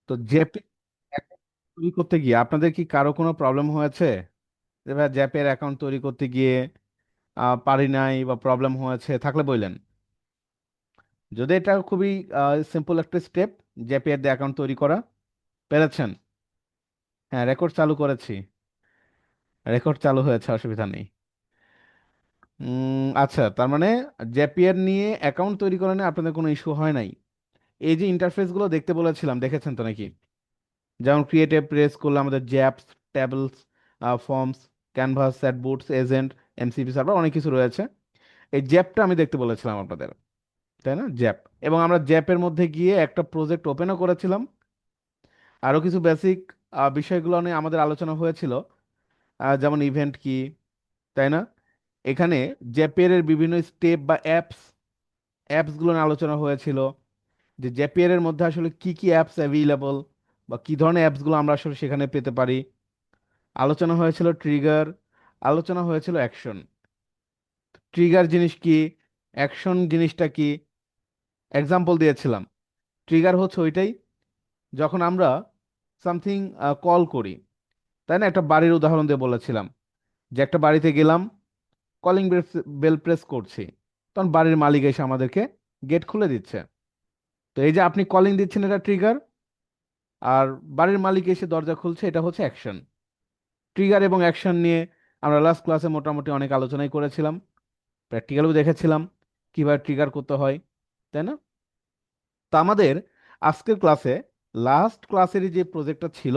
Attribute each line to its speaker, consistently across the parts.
Speaker 1: তো জেপি তৈরি করতে গিয়ে আপনাদের কি কারো কোনো প্রবলেম হয়েছে? যে ভাই জ্যাপের অ্যাকাউন্ট তৈরি করতে গিয়ে পারি নাই বা প্রবলেম হয়েছে থাকলে বললেন। যদি এটা খুবই সিম্পল একটা স্টেপ, জ্যাপিয়ার দিয়ে অ্যাকাউন্ট তৈরি করা, পেরেছেন? হ্যাঁ, রেকর্ড চালু করেছি। রেকর্ড চালু হয়েছে, অসুবিধা নেই। আচ্ছা, তার মানে জ্যাপিয়ার নিয়ে অ্যাকাউন্ট তৈরি করা নিয়ে আপনাদের কোনো ইস্যু হয় নাই। এই যে ইন্টারফেসগুলো দেখতে বলেছিলাম, দেখেছেন তো নাকি? যেমন ক্রিয়েটিভ প্রেস করলে আমাদের apps, tables, forms, canvas, chatbots, agent, MCP server, অনেক কিছু রয়েছে। এই জ্যাপটা আমি দেখতে বলেছিলাম আপনাদের, তাই না? জ্যাপ। এবং আমরা জ্যাপের মধ্যে গিয়ে একটা প্রজেক্ট ওপেনও করেছিলাম। আরও কিছু বেসিক বিষয়গুলো নিয়ে আমাদের আলোচনা হয়েছিল, যেমন ইভেন্ট কি, তাই না? এখানে জ্যাপিয়ার এর বিভিন্ন স্টেপ বা অ্যাপসগুলো নিয়ে আলোচনা হয়েছিল, যে জ্যাপিয়ার এর মধ্যে আসলে কি কি অ্যাপস অ্যাভেলেবল বা কি ধরনের অ্যাপসগুলো আমরা আসলে সেখানে পেতে পারি। আলোচনা হয়েছিল ট্রিগার, আলোচনা হয়েছিল অ্যাকশন। ট্রিগার জিনিস কি, অ্যাকশন জিনিসটা কি, এক্সাম্পল দিয়েছিলাম। ট্রিগার হচ্ছে ওইটাই যখন আমরা সামথিং কল করি, তাই না? একটা বাড়ির উদাহরণ দিয়ে বলেছিলাম যে একটা বাড়িতে গেলাম, কলিং বেল প্রেস করছি, তখন বাড়ির মালিক এসে আমাদেরকে গেট খুলে দিচ্ছে। তো এই যে আপনি কলিং দিচ্ছেন, এটা ট্রিগার। আর বাড়ির মালিক এসে দরজা খুলছে, এটা হচ্ছে অ্যাকশন। ট্রিগার এবং অ্যাকশন নিয়ে আমরা লাস্ট ক্লাসে মোটামুটি অনেক আলোচনাই করেছিলাম, প্র্যাকটিক্যালও দেখেছিলাম কিভাবে ট্রিগার করতে হয়, তাই না? তো আমাদের আজকের ক্লাসে লাস্ট ক্লাসেরই যে প্রজেক্টটা ছিল,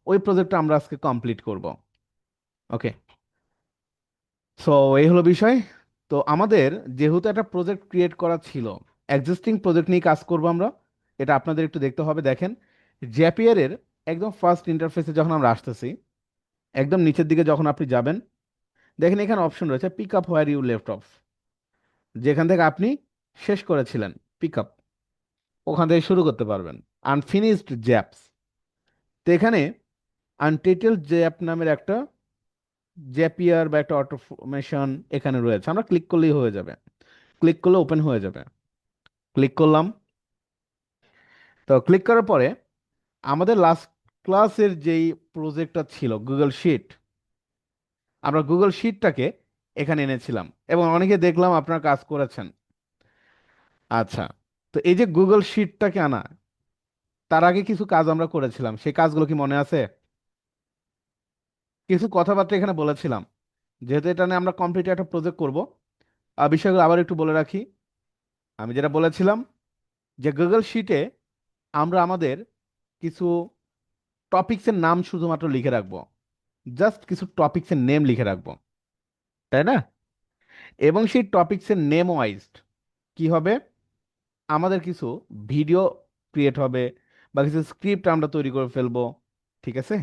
Speaker 1: ওই প্রজেক্টটা আমরা আজকে কমপ্লিট করব। ওকে, সো এই হলো বিষয়। তো আমাদের যেহেতু একটা প্রজেক্ট ক্রিয়েট করা ছিল, এক্সিস্টিং প্রজেক্ট নিয়ে কাজ করব আমরা। এটা আপনাদের একটু দেখতে হবে। দেখেন, জ্যাপিয়ারের একদম ফার্স্ট ইন্টারফেসে যখন আমরা আসতেছি, একদম নিচের দিকে যখন আপনি যাবেন, দেখেন এখানে অপশন রয়েছে pick up where you left off. যেখান থেকে আপনি শেষ করেছিলেন, পিক আপ, ওখান থেকে শুরু করতে পারবেন। আনফিনিশড জ্যাপস, তো এখানে আনটাইটেলড জ্যাপ নামের একটা জ্যাপিয়ার বা একটা অটোমেশন এখানে রয়েছে। আমরা ক্লিক করলেই হয়ে যাবে, ক্লিক করলে ওপেন হয়ে যাবে। ক্লিক করলাম। তো ক্লিক করার পরে আমাদের লাস্ট ক্লাসের যেই প্রজেক্টটা ছিল গুগল শিট, আমরা গুগল শিটটাকে এখানে এনেছিলাম এবং অনেকে দেখলাম আপনারা কাজ করেছেন। আচ্ছা, তো এই যে গুগল শিটটাকে আনা, তার আগে কিছু কাজ আমরা করেছিলাম, সেই কাজগুলো কি মনে আছে? কিছু কথাবার্তা এখানে বলেছিলাম। যেহেতু এটা নিয়ে আমরা কমপ্লিট একটা প্রজেক্ট করব, বিষয়গুলো আবার একটু বলে রাখি। আমি যেটা বলেছিলাম যে গুগল শিটে আমরা আমাদের কিছু টপিকসের নাম শুধুমাত্র লিখে রাখবো, জাস্ট কিছু টপিকসের নেম লিখে রাখবো, তাই না? এবং সেই টপিকসের নেম ওয়াইজ কি হবে, আমাদের কিছু ভিডিও ক্রিয়েট হবে বা কিছু স্ক্রিপ্ট আমরা তৈরি করে ফেলবো। ঠিক আছে?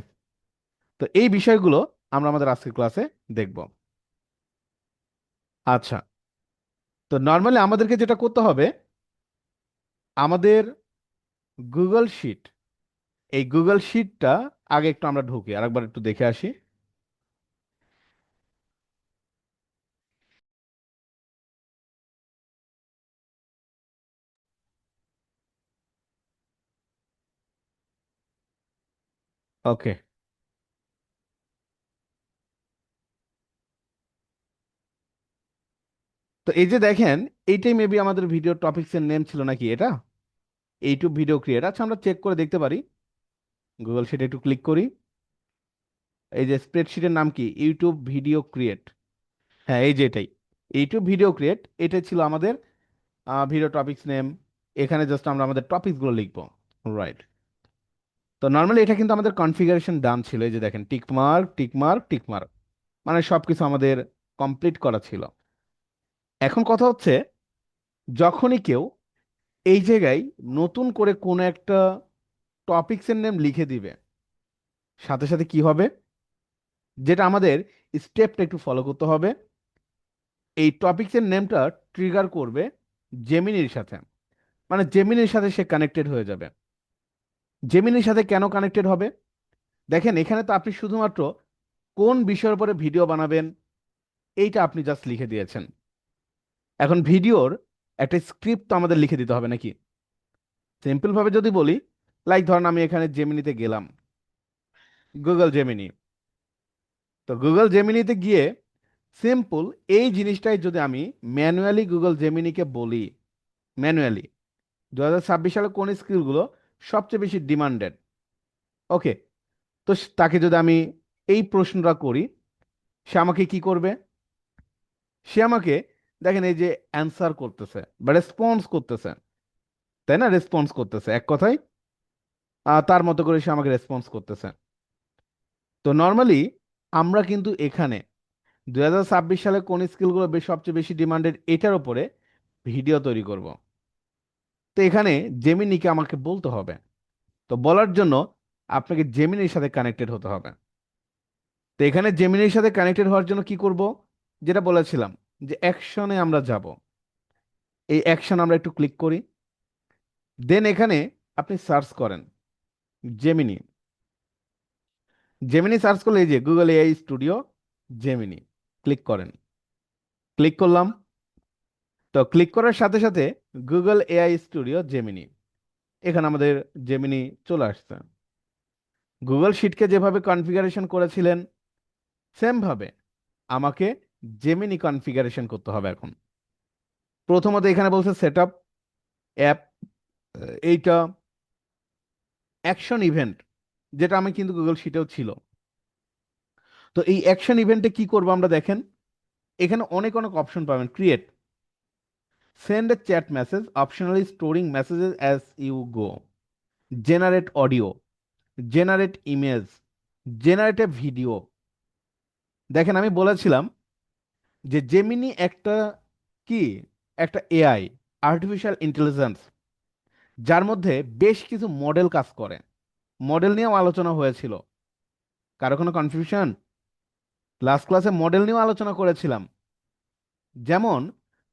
Speaker 1: তো এই বিষয়গুলো আমরা আমাদের আজকের ক্লাসে দেখব। আচ্ছা, তো নর্মালি আমাদেরকে যেটা করতে হবে, আমাদের গুগল শিট, এই গুগল শিটটা আগে একটু আমরা ঢুকি, আরেকবার একটু দেখে আসি। ওকে, তো এই যে দেখেন, এইটাই মেবি আমাদের ভিডিও টপিকসের নেম ছিল নাকি এটা, ইউটিউব ভিডিও ক্রিয়েট। আচ্ছা, আমরা চেক করে দেখতে পারি। গুগল শিটে একটু ক্লিক করি। এই যে স্প্রেডশিটের নাম কি, ইউটিউব ভিডিও ক্রিয়েট। হ্যাঁ, এই যে এটাই ইউটিউব ভিডিও ক্রিয়েট, এটাই ছিল আমাদের ভিডিও টপিকস নেম। এখানে জাস্ট আমরা আমাদের টপিকসগুলো লিখবো। রাইট। তো নর্মালি এটা কিন্তু আমাদের কনফিগারেশন ডান ছিল, এই যে দেখেন tick mark tick mark tick mark, মানে সবকিছু আমাদের কমপ্লিট করা ছিল। এখন কথা হচ্ছে, যখনই কেউ এই জায়গায় নতুন করে কোনো একটা টপিকসের নেম লিখে দিবে, সাথে সাথে কি হবে, যেটা আমাদের স্টেপটা একটু ফলো করতে হবে, এই টপিকসের নেমটা ট্রিগার করবে জেমিনির সাথে, মানে জেমিনির সাথে সে কানেক্টেড হয়ে যাবে। জেমিনির সাথে কেন কানেক্টেড হবে? দেখেন এখানে তো আপনি শুধুমাত্র কোন বিষয়ের উপরে ভিডিও বানাবেন এইটা আপনি জাস্ট লিখে দিয়েছেন। এখন ভিডিওর একটা স্ক্রিপ্ট তো আমাদের লিখে দিতে হবে নাকি? সিম্পল ভাবে যদি বলি, লাইক ধরেন আমি এখানে জেমিনিতে গেলাম, গুগল জেমিনি। তো গুগল জেমিনিতে গিয়ে সিম্পল এই জিনিসটাই যদি আমি ম্যানুয়ালি গুগল জেমিনিকে বলি, ম্যানুয়ালি 2026 সালে কোন স্কিলগুলো সবচেয়ে বেশি ডিমান্ডেড, ওকে, তো তাকে যদি আমি এই প্রশ্নটা করি, সে আমাকে কি করবে? সে আমাকে, দেখেন এই যে অ্যান্সার করতেছে বা রেসপন্স করতেছে, তাই না? রেসপন্স করতেছে এক কথায়, তার মতো করে সে আমাকে রেসপন্স করতেছে। তো নর্মালি আমরা কিন্তু এখানে 2026 সালে কোন স্কিলগুলো সবচেয়ে বেশি ডিমান্ডেড এটার উপরে ভিডিও তৈরি করব। তো এখানে জেমিনিকে আমাকে বলতে হবে। তো বলার জন্য আপনাকে জেমিনির সাথে কানেক্টেড হতে হবে। তো এখানে জেমিনির সাথে কানেক্টেড হওয়ার জন্য কি করব? যেটা বলেছিলাম যে অ্যাকশনে আমরা যাব, এই অ্যাকশন আমরা একটু ক্লিক করি। দেন এখানে আপনি সার্চ করেন জেমিনি। জেমিনি সার্চ করলে এই যে Google AI studio Gemini, click করেন। ক্লিক করলাম। তো ক্লিক করার সাথে সাথে গুগল এআই স্টুডিও জেমিনি, এখানে আমাদের জেমিনি চলে আসছে। গুগল শিটকে যেভাবে কনফিগারেশন করেছিলেন সেম ভাবে আমাকে জেমিনি কনফিগারেশন করতে হবে এখন। প্রথমত এখানে বলছে সেট আপ অ্যাপ, এইটা অ্যাকশন ইভেন্ট, যেটা আমি কিন্তু গুগল শিটেও ছিল। তো এই অ্যাকশন ইভেন্টে কি করবো আমরা দেখেন, এখানে অনেক অনেক অপশন পাবেন। Create, send a chat message, optionally storing messages as you go, generate audio, generate image, generate a video. দেখেন আমি বলেছিলাম যে জেমিনি একটা কি, একটা এআই, আর্টিফিশিয়াল ইন্টেলিজেন্স, যার মধ্যে বেশ কিছু মডেল কাজ করে। মডেল নিয়েও আলোচনা হয়েছিল, কারো কোনো কনফিউশন? লাস্ট ক্লাসে মডেল নিয়েও আলোচনা করেছিলাম। যেমন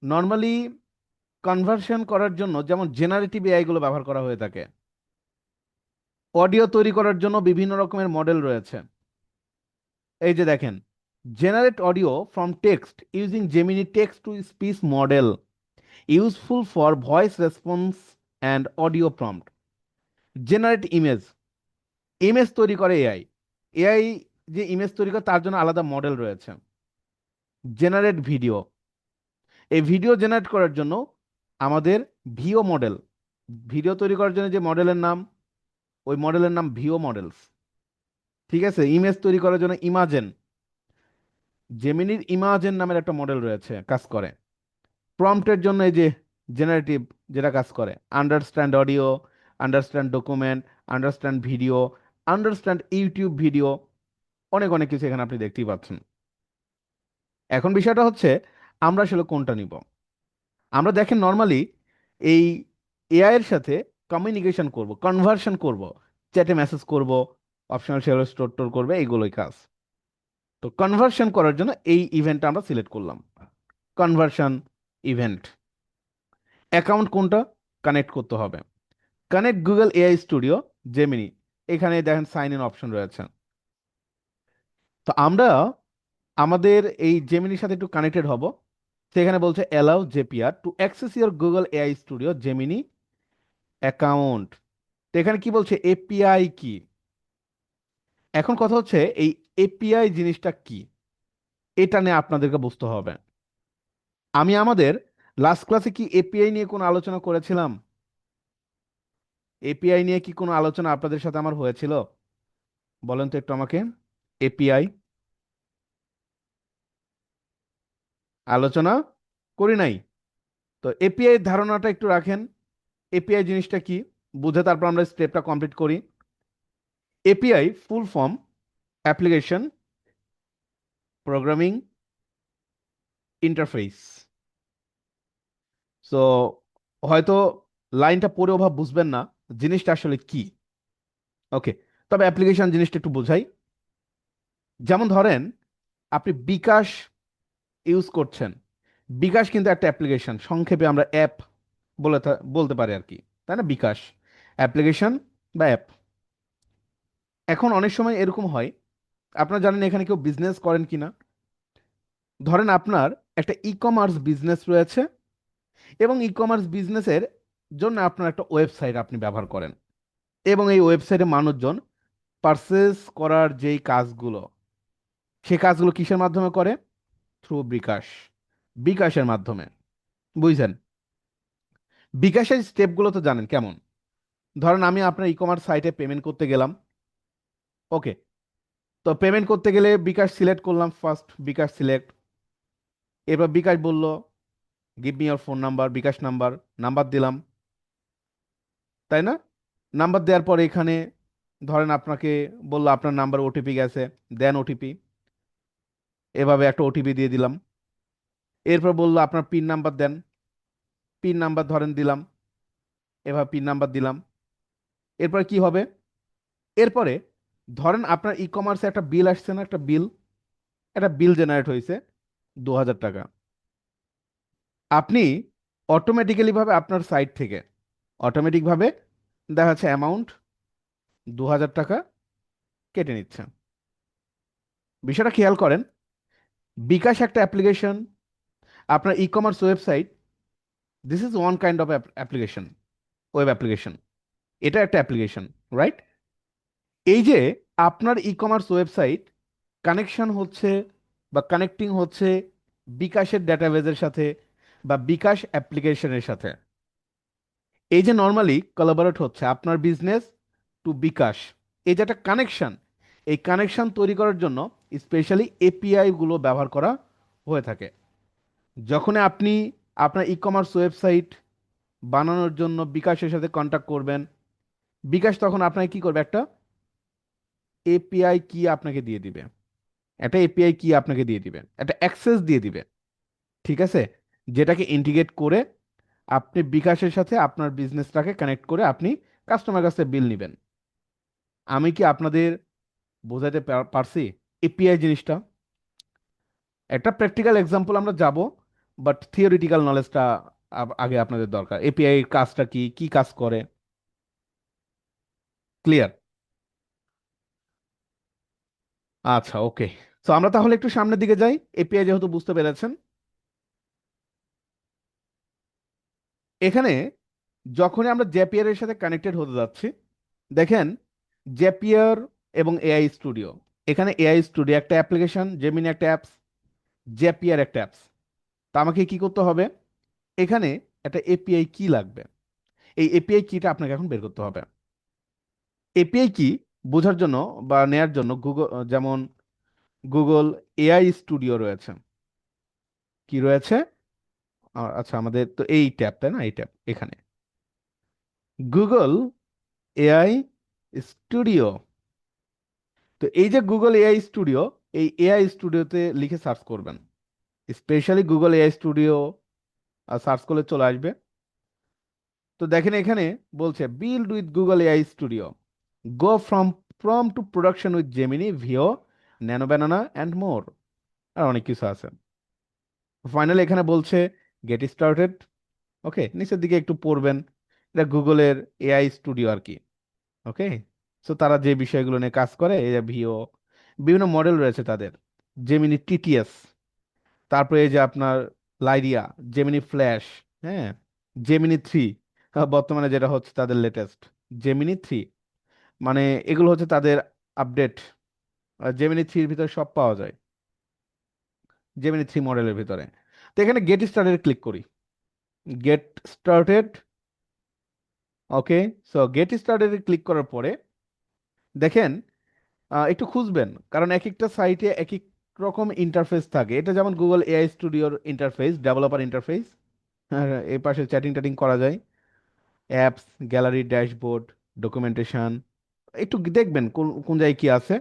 Speaker 1: নর্মালি কনভার্সন করার জন্য যেমন জেনারেটিভ এআই গুলো ব্যবহার করা হয়ে থাকে, অডিও তৈরি করার জন্য বিভিন্ন রকমের মডেল রয়েছে। এই যে দেখেন, generate audio from text using Gemini text to speech model, useful for voice response and audio prompt. Generate image, image তৈরি করে এআই। এআই যে ইমেজ তৈরি করে তার জন্য আলাদা মডেল রয়েছে। জেনারেট ভিডিও, এই ভিডিও জেনারেট করার জন্য আমাদের ভিও মডেল, ভিডিও তৈরি করার জন্য যে মডেলের নাম, ওই মডেলের নাম ভিও মডেলস। ঠিক আছে, ইমেজ তৈরি করার জন্য ইমাজেন, জেমিনির ইমাজেন নামের একটা মডেল রয়েছে, কাজ করে। প্রম্পটের জন্য এই যে জেনারেটিভ, যেটা কাজ করে understand audio, understand document, understand video, understand YouTube video, অনেক অনেক কিছু এখানে আপনি দেখতেই পাচ্ছেন। এখন বিষয়টা হচ্ছে আমরা আসলে কোনটা নিব। আমরা দেখেন নর্মালি এই এআই এর সাথে কমিউনিকেশন করব, কনভার্সন করব, চ্যাটে মেসেজ করব, অপশনাল শেয়ার স্টোর টোর করবে, এইগুলোই কাজ। তো কনভার্সন করার জন্য এই ইভেন্টটা আমরা সিলেক্ট করলাম, কনভার্সন ইভেন্ট। অ্যাকাউন্ট কোনটা কানেক্ট করতে হবে? Connect Google AI studio Gemini, এখানে দেখেন সাইন ইন অপশন রয়েছে। তো আমরা আমাদের এই জেমিনির সাথে একটু কানেক্টেড হব। সেখানে বলছে allow JPR to access your Google AI studio Gemini account. তো এখানে কি বলছে, এপিআই কি? এখন কথা হচ্ছে এই এপিআই জিনিসটা কি, এটা নিয়ে আপনাদেরকে বুঝতে হবে। আমি আমাদের লাস্ট ক্লাসে কি এপিআই নিয়ে কোনো আলোচনা করেছিলাম? এপিআই নিয়ে কি কোনো আলোচনা আপনাদের সাথে আমার হয়েছিল? বলেন তো একটু আমাকে। এপিআই আলোচনা করি নাই? তো এপিআই ধারণাটা একটু রাখেন, এপিআই জিনিসটা কি বুঝে তারপর আমরা স্টেপটা কমপ্লিট করি। API full form application programming interface. So হয়তো লাইনটা পড়ে ওভাবে বুঝবেন না জিনিসটা আসলে কি, ওকে, তবে অ্যাপ্লিকেশন জিনিসটা একটু বোঝাই। যেমন ধরেন আপনি বিকাশ ইউজ করছেন, বিকাশ কিন্তু একটা অ্যাপ্লিকেশন, সংক্ষেপে আমরা অ্যাপ বলতে পারি আর কি, তাই না? বিকাশ অ্যাপ্লিকেশন বা অ্যাপ। এখন অনেক সময় এরকম হয়, আপনারা জানেন এখানে কেউ বিজনেস করেন কিনা। ধরেন আপনার একটা ই কমার্স বিজনেস রয়েছে এবং ই কমার্স বিজনেসের জন্য আপনার একটা ওয়েবসাইট আপনি ব্যবহার করেন। এবং এই ওয়েবসাইটে মানুষজন পারচেস করার যেই কাজগুলো, সেই কাজগুলো কিসের মাধ্যমে করে? থ্রু বিকাশ, বিকাশের মাধ্যমে। বুঝছেন? বিকাশের স্টেপগুলো তো জানেন কেমন। ধরেন আমি আপনার ই কমার্স সাইটে পেমেন্ট করতে গেলাম। ওকে, তো পেমেন্ট করতে গেলে বিকাশ সিলেক্ট করলাম, ফার্স্ট বিকাশ সিলেক্ট। এরপর বিকাশ বলল give me your phone number, bKash number, number দিলাম, তাই না? নাম্বার দেওয়ার পরে এখানে ধরেন আপনাকে বললো আপনার নাম্বার ওটিপি গেছে, দেন ওটিপি, এভাবে একটা ওটিপি দিয়ে দিলাম। এরপর বললো আপনার পিন নাম্বার দেন, পিন নাম্বার ধরেন দিলাম, এভাবে পিন নাম্বার দিলাম। এরপর কি হবে? এরপরে ধরেন আপনার ই কমার্সে একটা বিল আসছে না, একটা বিল জেনারেট হয়েছে 2000 টাকা। আপনি অটোমেটিক্যালি ভাবে আপনার সাইট থেকে অটোমেটিক ভাবে দেখা যাচ্ছে অ্যামাউন্ট 2000 টাকা কেটে নিচ্ছে। বিষয়টা খেয়াল করেন, বিকাশ একটা অ্যাপ্লিকেশন, আপনার e commerce website, this is one kind of application, web application. এটা একটা অ্যাপ্লিকেশন, রাইট? এই যে আপনার ই কমার্স ওয়েবসাইট কানেকশন হচ্ছে বা কানেক্টিং হচ্ছে বিকাশের ডেটাবেজের সাথে বা বিকাশ অ্যাপ্লিকেশনের সাথে, এই যে নর্মালি কোলাবোরেট হচ্ছে আপনার বিজনেস টু বিকাশ, এই যে একটা কানেকশন, এই কানেকশন তৈরি করার জন্য স্পেশালি এপিআই গুলো ব্যবহার করা হয়ে থাকে। যখন আপনি আপনার ই কমার্স ওয়েবসাইট বানানোর জন্য বিকাশের সাথে কন্ট্যাক্ট করবেন, বিকাশ তখন আপনাকে কি করবে? একটা এপিআই কি আপনাকে দিয়ে দিবে, একটা এপিআই কি আপনাকে দিয়ে দিবে, একটা অ্যাক্সেস দিয়ে দিবে, ঠিক আছে? যেটাকে ইন্টিগ্রেট করে আপনি বিকাশের সাথে আপনার বিজনেসটাকে কানেক্ট করে আপনি কাস্টমার কাছে বিল নেবেন। আমি কি আপনাদের বোঝাতে পারছি এপিআই জিনিসটা? একটা প্র্যাকটিক্যাল এক্সাম্পল আমরা যাব, বাট থিওরিটিক্যাল নলেজটা আগে আপনাদের দরকার। এপিআই এর কাজটা কি, কি কাজ করে? ক্লিয়ার? আচ্ছা, ওকে। তো আমরা তাহলে একটু সামনের দিকে যাই, এপিআই যেহেতু বুঝতে পেরেছেন। এখানে যখনই আমরা জ্যাপিয়ার এর সাথে কানেক্টেড হতে যাচ্ছি, দেখেন জ্যাপিয়ার এবং এআই স্টুডিও, এখানে এআই স্টুডিও একটা অ্যাপ্লিকেশন, জেমিনি একটা অ্যাপস, জ্যাপিয়ার একটা অ্যাপস। তা আমাকে কি করতে হবে? এখানে একটা এপিআই কি লাগবে, এই এপিআই কিটা আপনাকে এখন বের করতে হবে। এপিআই কি বোঝার জন্য বা নেয়ার জন্য গুগল, যেমন গুগল এআই স্টুডিও রয়েছে। কি রয়েছে? আচ্ছা, আমাদের তো এই ট্যাব, তাই না? এই ট্যাব এখানে গুগল এআই স্টুডিও। তো এই যে গুগল এআই স্টুডিও, এই এআই স্টুডিওতে লিখে সার্চ করবেন, specially Google AI studio search করলে চলে আসবে। তো দেখেন এখানে বলছে build with Google AI studio, go from prompt to production with Gemini, Veo, nano banana and more. আর অনেক কিছু আছে। ফাইনালি এখানে বলছে গেট স্টার্টেড। ওকে, নিচের দিকে একটু পড়বেন, এটা গুগলের এআই স্টুডিও আর কি। ওকে, সো তারা যে বিষয়গুলো নিয়ে কাজ করে, এই যে ভিও, বিভিন্ন মডেল রয়েছে তাদের, জেমিনি টিটিএস, তারপরে এই যে আপনার লাইরিয়া, জেমিনি ফ্ল্যাশ, হ্যাঁ, জেমিনি 3, বর্তমানে যেটা হচ্ছে তাদের লেটেস্ট জেমিনি 3, মানে এগুলো হচ্ছে তাদের আপডেট। জেমিনি 3 ভিতরে সব পাওয়া যায়, জেমিনি 3 মডেলের ভিতরে। তো এখানে গেট স্টার্টেড ক্লিক করি, গেট স্টার্টেড। ওকে, সো গেট স্টার্টেড ক্লিক করার পরে দেখেন একটু খুঁজবেন, কারণ এক একটা সাইটে এক এক রকম ইন্টারফেস থাকে। এটা যেমন গুগল এআই স্টুডিওর ইন্টারফেস, ডেভেলপার ইন্টারফেস, এই পাশে চ্যাটিং ট্যাটিং করা যায়, অ্যাপস, গ্যালারি, ড্যাশবোর্ড, ডকুমেন্টেশন, একটু দেখবেন কোন কোন জায়গায় কি আছে।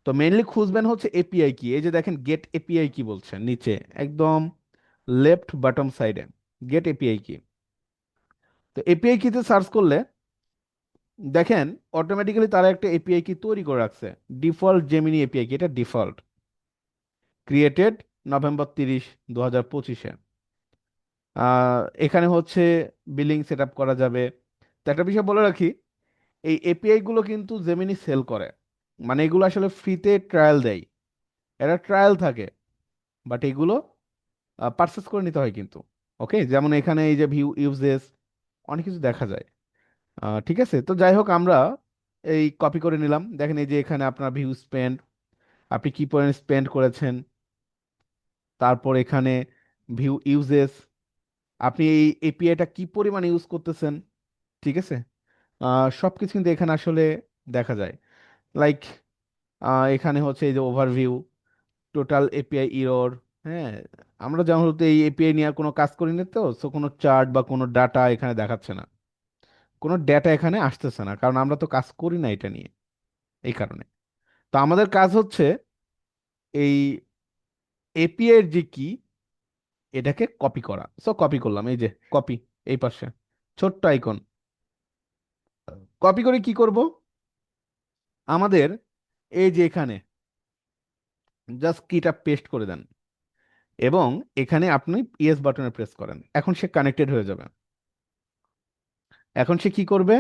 Speaker 1: তো মেইনলি খুঁজবেন হচ্ছে এপিআই কি, এই যে দেখেন গেট এপিআই কি বলছে নিচে একদম লেফট বটম সাইডে, গেট এপিআই কি। তো এপিআই কিতে সার্চ করলে দেখেন অটোমেটিক্যালি তারা একটা এপিআই কি তৈরি করে রাখছে, ডিফল্ট জেমিনি এপিআই কি, এটা ডিফল্ট, ক্রিয়েটেড নভেম্বর 30, 2025-এ। এখানে হচ্ছে বিলিং সেট আপ করা যাবে। তো একটা বিষয় বলে রাখি, এই এপিআই গুলো কিন্তু জেমিনি সেল করে, মানে এগুলো আসলে ফ্রিতে ট্রায়াল দেয়, এটা ট্রায়াল থাকে, বাট এগুলো পারচেস করে নিতে হয় কিন্তু। ওকে, যেমন এখানে এই যে ভিউ ইউজেস, অনেক কিছু দেখা যায়। ঠিক আছে, তো যাই হোক আমরা এই কপি করে নিলাম। দেখেন এই যে এখানে আপনার ভিউ স্পেন্ড, আপনি কি পরিমাণ স্পেন্ড করেছেন, তারপর এখানে ভিউ ইউজেস, আপনি এই এপিআইটা কি পরিমাণ ইউজ করতেছেন। ঠিক আছে, সবকিছু কিন্তু এখানে আসলে দেখা যায়। লাইক এখানে হচ্ছে এই যে ওভারভিউ, টোটাল এপিআই ইরর। হ্যাঁ, আমরা যেমন হতে এই এপিআই নিয়ে আর কোনো কাজ করি না, তো সো কোনো চার্ট বা কোনো ডাটা এখানে দেখাচ্ছে না, কোনো ডেটা এখানে আসতেছে না, কারণ আমরা তো কাজ করি না এটা নিয়ে। এই কারণে তো আমাদের কাজ হচ্ছে এই এপিআই এর যে কি, এটাকে কপি করা। সো কপি করলাম, এই যে কপি, এই পাশে ছোট্ট আইকন। কপি করে কি করব, আমাদের এই যে এখানে জাস্ট কিটা পেস্ট করে দেন, এবং এখানে আপনি ইয়েস বাটনে প্রেস করেন, এখন সে কানেক্টেড হয়ে যাবে। এখন সে কি করবে,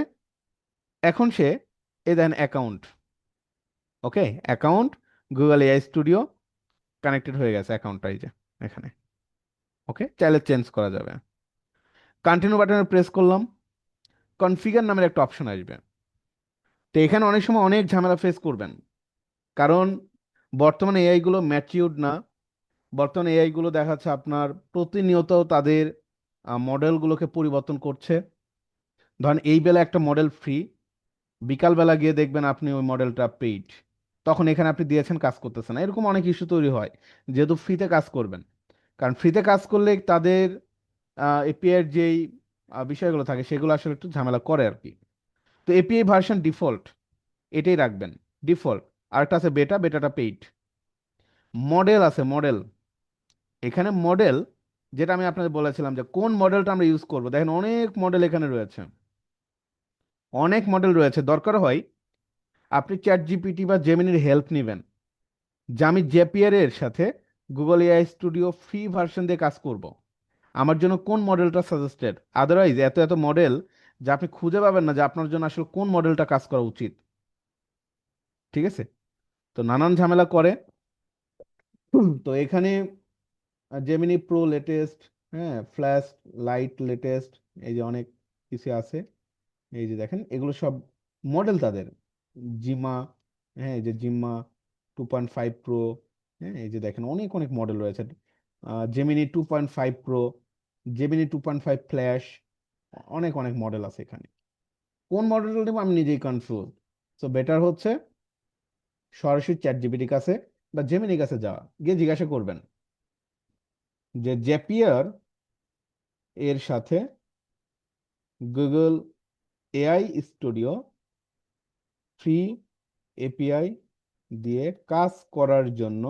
Speaker 1: এখন সে এই দেন account, okay account, Google AI studio connected হয়ে গেছে অ্যাকাউন্টটা, এই যে এখানে। ওকে, চাইলে চেঞ্জ করা যাবে। কন্টিনিউ বাটনে প্রেস করলাম, কনফিগার নামের একটা অপশন আসবে। তো এখানে অনেক সময় অনেক ঝামেলা ফেস করবেন, কারণ বর্তমানে এআই গুলো ম্যাচিউরড না। বর্তমানে এআই গুলো দেখা যাচ্ছে আপনার প্রতিনিয়ত তাদের মডেলগুলোকে পরিবর্তন করছে। ধরেন এই বেলা একটা মডেল ফ্রি, বিকালবেলা গিয়ে দেখবেন আপনি ওই মডেলটা পেইড, তখন এখানে আপনি দিয়েছেন কাজ করতেছে না, এরকম অনেক ইস্যু তৈরি হয়। যেহেতু ফ্রিতে কাজ করবেন, কারণ ফ্রিতে কাজ করলে তাদের এপিআই এর যেই বিষয়গুলো থাকে সেগুলো আসলে একটু ঝামেলা করে আর কি। তো এপিআই ভার্সন ডিফল্ট এটাই রাখবেন, ডিফল্ট। আরেকটা আছে বেটা, বেটাটা পেইড। মডেল আছে, মডেল, এখানে মডেল, যেটা আমি আপনাদের বলেছিলাম যে কোন মডেলটা আমরা ইউজ করব, দেখেন অনেক মডেল এখানে রয়েছে, অনেক মডেল রয়েছে। দরকার হয় আপনি চ্যাট জিপিটি বা জেমিনির হেল্প নেবেন, যে আমি জেপিয়ার এর সাথে Google AI studio free version দিয়ে কাজ করব, আমার জন্য কোন মডেলটা সাজেস্টেড। আদারওয়াইজ এত এত মডেল যা আপনি খুঁজে পাবেন না যে আপনার জন্য আসলে কোন মডেলটা কাজ করা উচিত। ঠিক আছে, তো নানান ঝামেলা করে। তো এখানে জেমিনি প্রো লেটেস্ট, হ্যাঁ ফ্ল্যাশ লাইট লেটেস্ট, এই যে অনেক কিছু আছে। এই যে দেখেন এগুলো সব মডেল তাদের। জিমা, হ্যাঁ এই যে জিম্মা 2.5 প্রো, হ্যাঁ এই যে দেখেন অনেক অনেক মডেল রয়েছে। জেমিনি 2.5 প্রো, জেমিনি 2.5 ফ্ল্যাশ, অনেক অনেক মডেল আছে এখানে। কোন মডেলটা নেব আমি নিজেই কনফিউজ। সো বেটার হচ্ছে সরাসরি চ্যাট জিপিটির কাছে বা জেমিনির কাছে যাওয়া, গিয়ে জিজ্ঞাসা করবেন যে জেপিয়ার এর সাথে Google AI studio free API দিয়ে কাজ করার জন্য